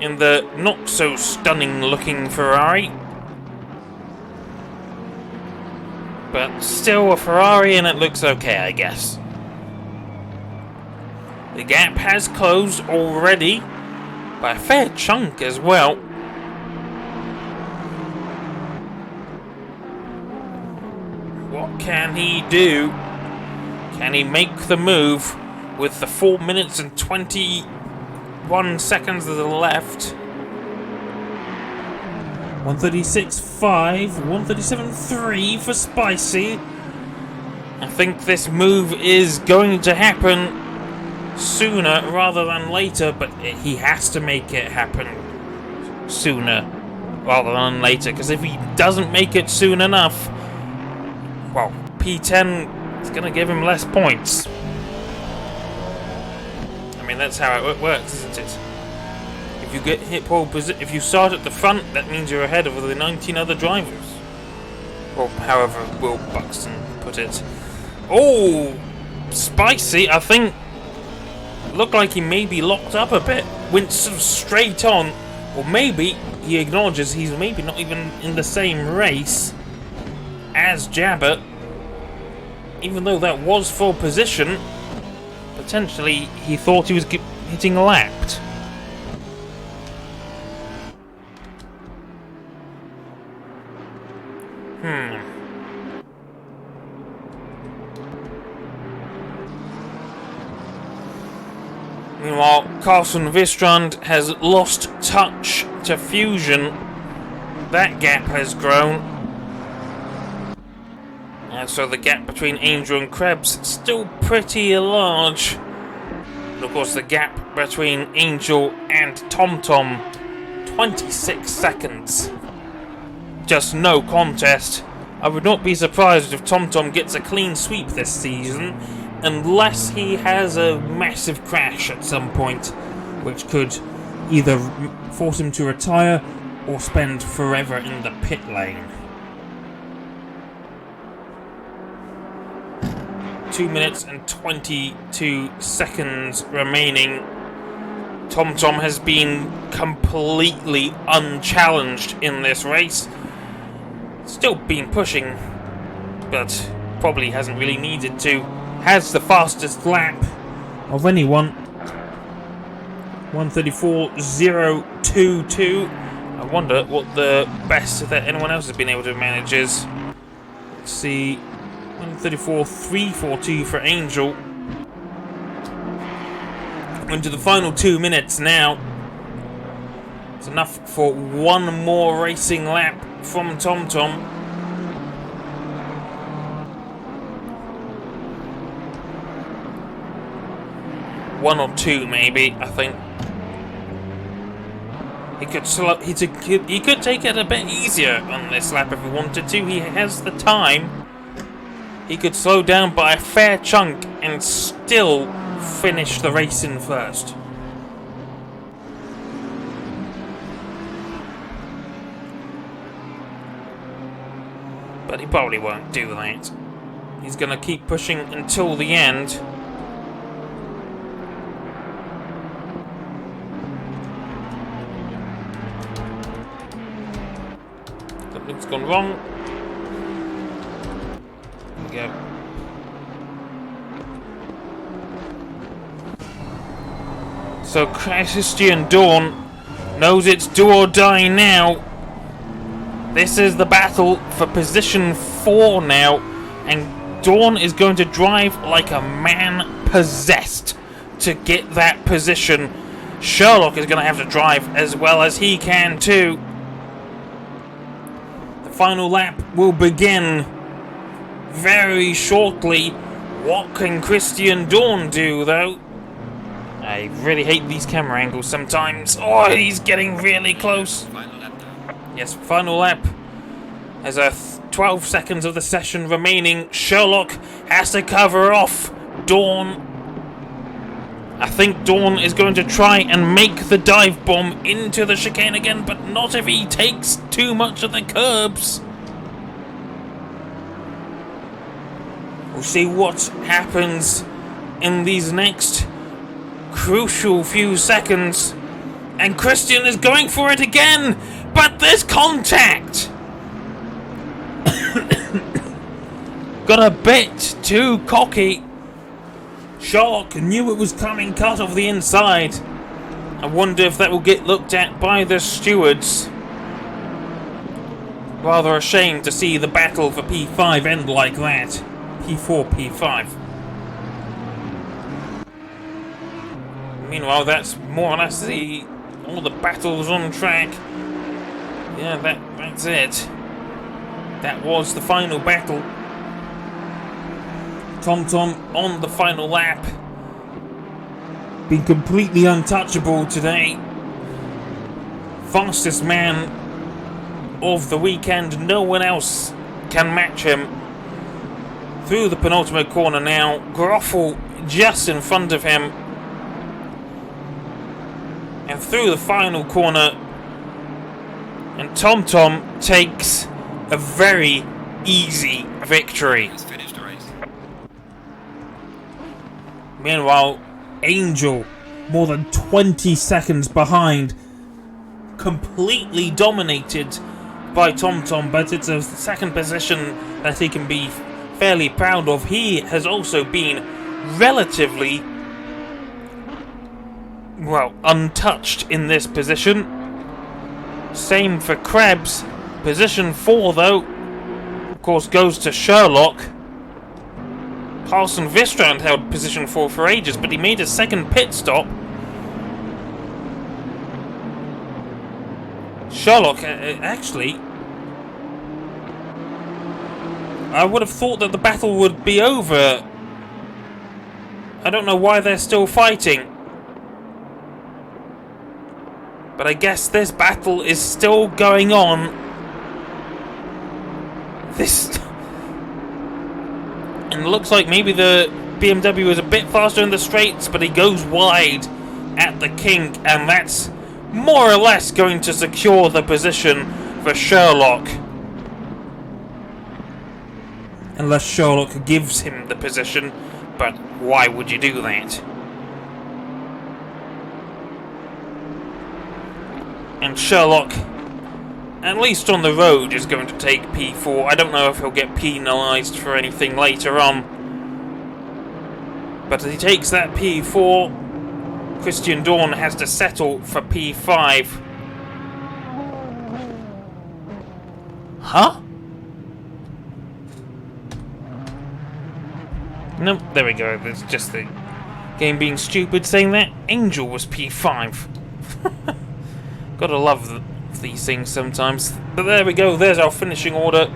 in the not so stunning looking Ferrari, but still a Ferrari, and it looks okay, I guess. The gap has closed already by a fair chunk as well. What can he do? Can he make the move with the 4 minutes and 21 seconds that are left? 136.5, 137.3 for Spicy. I think this move is going to happen sooner rather than later, but he has to make it happen sooner rather than later, because if he doesn't make it soon enough, well, P10 is going to give him less points. I mean, that's how it works, isn't it? If you get hit pole position, if you start at the front, that means you're ahead of the 19 other drivers, or however Will Buxton put it. Oh, Spicy, I think, looked like he may be locked up a bit. Went sort of straight on, or maybe he acknowledges he's maybe not even in the same race as Jabber, even though that was full position. Potentially he thought he was getting lapped. Meanwhile, Carlson Vistrand has lost touch to Fusion. That gap has grown. And so the gap between Angel and Krebs is still pretty large. And of course the gap between Angel and TomTom, 26 seconds. Just no contest. I would not be surprised if TomTom gets a clean sweep this season, unless he has a massive crash at some point, which could either force him to retire or spend forever in the pit lane. 2 minutes and 22 seconds remaining. TomTom has been completely unchallenged in this race. Still been pushing, but probably hasn't really needed to. Has the fastest lap of anyone. 134.022. I wonder what the best that anyone else has been able to manage is. Let's see. 134.342 for Angel. Into the final 2 minutes now. It's enough for one more racing lap from TomTom. 1 or 2 maybe, I think. He could slow. He could take it a bit easier on this lap if he wanted to. He has the time. He could slow down by a fair chunk and still finish the race in first. But he probably won't do that. He's going to keep pushing until the end. Something's gone wrong. There we go. So Christian Dawn knows it's do or die now. This is the battle for position 4 now, and Dawn is going to drive like a man possessed to get that position. Sherlock is going to have to drive as well as he can too. The final lap will begin very shortly. What can Christian Dawn do though? I really hate these camera angles sometimes. Oh, he's getting really close. Final lap now. Yes, final lap. There's 12 seconds of the session remaining. Sherlock has to cover off Dawn. I think Dawn is going to try and make the dive bomb into the chicane again, but not if he takes too much of the curbs. We'll see what happens in these next crucial few seconds. And Christian is going for it again, but there's contact. Got a bit too cocky. Sherlock knew it was coming, cut off the inside. I wonder if that will get looked at by the stewards. Rather ashamed to see the battle for P5 end like that. P4, P5. Meanwhile, that's more or less all the battles on track. Yeah, that's it. That was the final battle. TomTom on the final lap. Been completely untouchable today. Fastest man of the weekend. No one else can match him. Through the penultimate corner now. Groffel just in front of him. And through the final corner. And TomTom takes a very easy victory. Has finished the race. Meanwhile, Angel, more than 20 seconds behind, completely dominated by TomTom, but it's a second position that he can be fairly proud of. He has also been relatively, well, untouched in this position. Same for Krebs. Position 4, though, of course, goes to Sherlock. Carlson Vistrand held position 4 for ages, but he made a second pit stop. Sherlock, actually, I would have thought that the battle would be over. I don't know why they're still fighting. But I guess this battle is still going on. And it looks like maybe the BMW is a bit faster in the straights, but he goes wide at the kink, and that's more or less going to secure the position for Sherlock. Unless Sherlock gives him the position, but why would you do that? And Sherlock, at least on the road, is going to take P4. I don't know if he'll get penalised for anything later on. But if he takes that P4, Christian Dawn has to settle for P5. Huh? Nope, there we go. There's just the game being stupid, saying that Angel was P5. Gotta love these things sometimes. But there we go, there's our finishing order.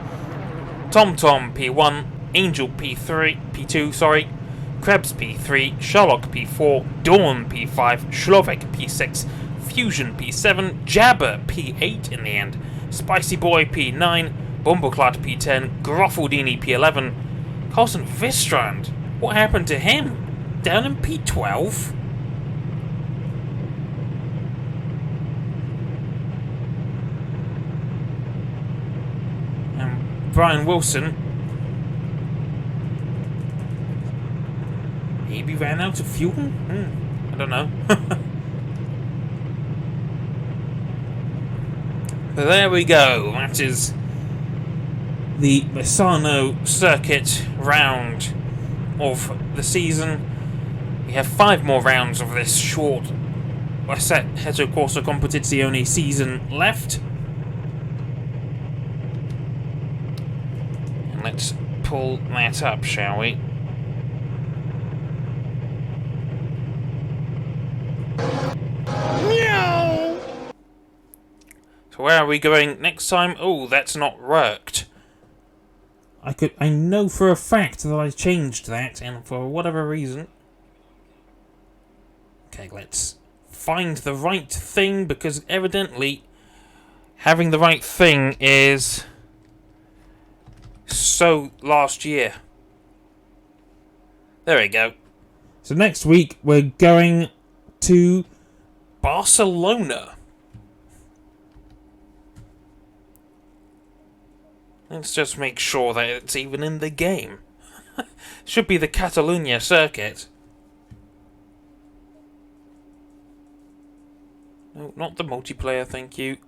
TomTom P1, Angel P2, Krebs P3, Sherlock P4, Dawn P5, Slovak P6, Fusion P7, Jabber P8 in the end, Spicy Boy P9, Bumbleclad P10, Groffaldini P11, Carlson Vistrand. What happened to him? Down in P12? And Brian Wilson. Maybe ran out of fuel? I don't know. So there we go. That is the Misano circuit round of the season. We have 5 more rounds of this short Assetto Corsa Competizione season left. And let's pull that up, shall we? So where are we going next time? Oh, that's not worked. I know for a fact that I changed that, and for whatever reason. Okay, let's find the right thing, because evidently having the right thing is so last year. There we go. So next week we're going to Barcelona. Let's just make sure that it's even in the game. Should be the Catalunya circuit. No, not the multiplayer, thank you.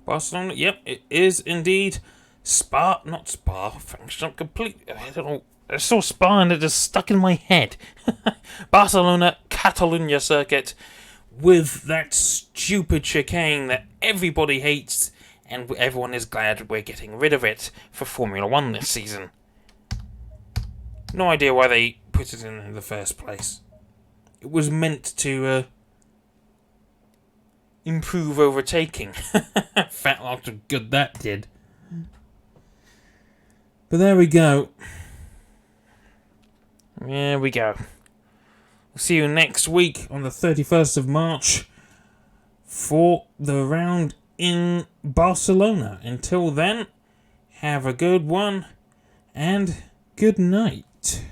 Barcelona, yep, it is indeed. Spa, not Spa, function completely. I don't know. I saw Spa and it just stuck in my head. Barcelona, Catalunya circuit. With that stupid chicane that everybody hates, and everyone is glad we're getting rid of it for Formula 1 this season. No idea why they put it in the first place. It was meant to improve overtaking. Fat lot of good that did. But there we go. There we go. See you next week on the 31st of March for the round in Barcelona. Until then, have a good one and good night.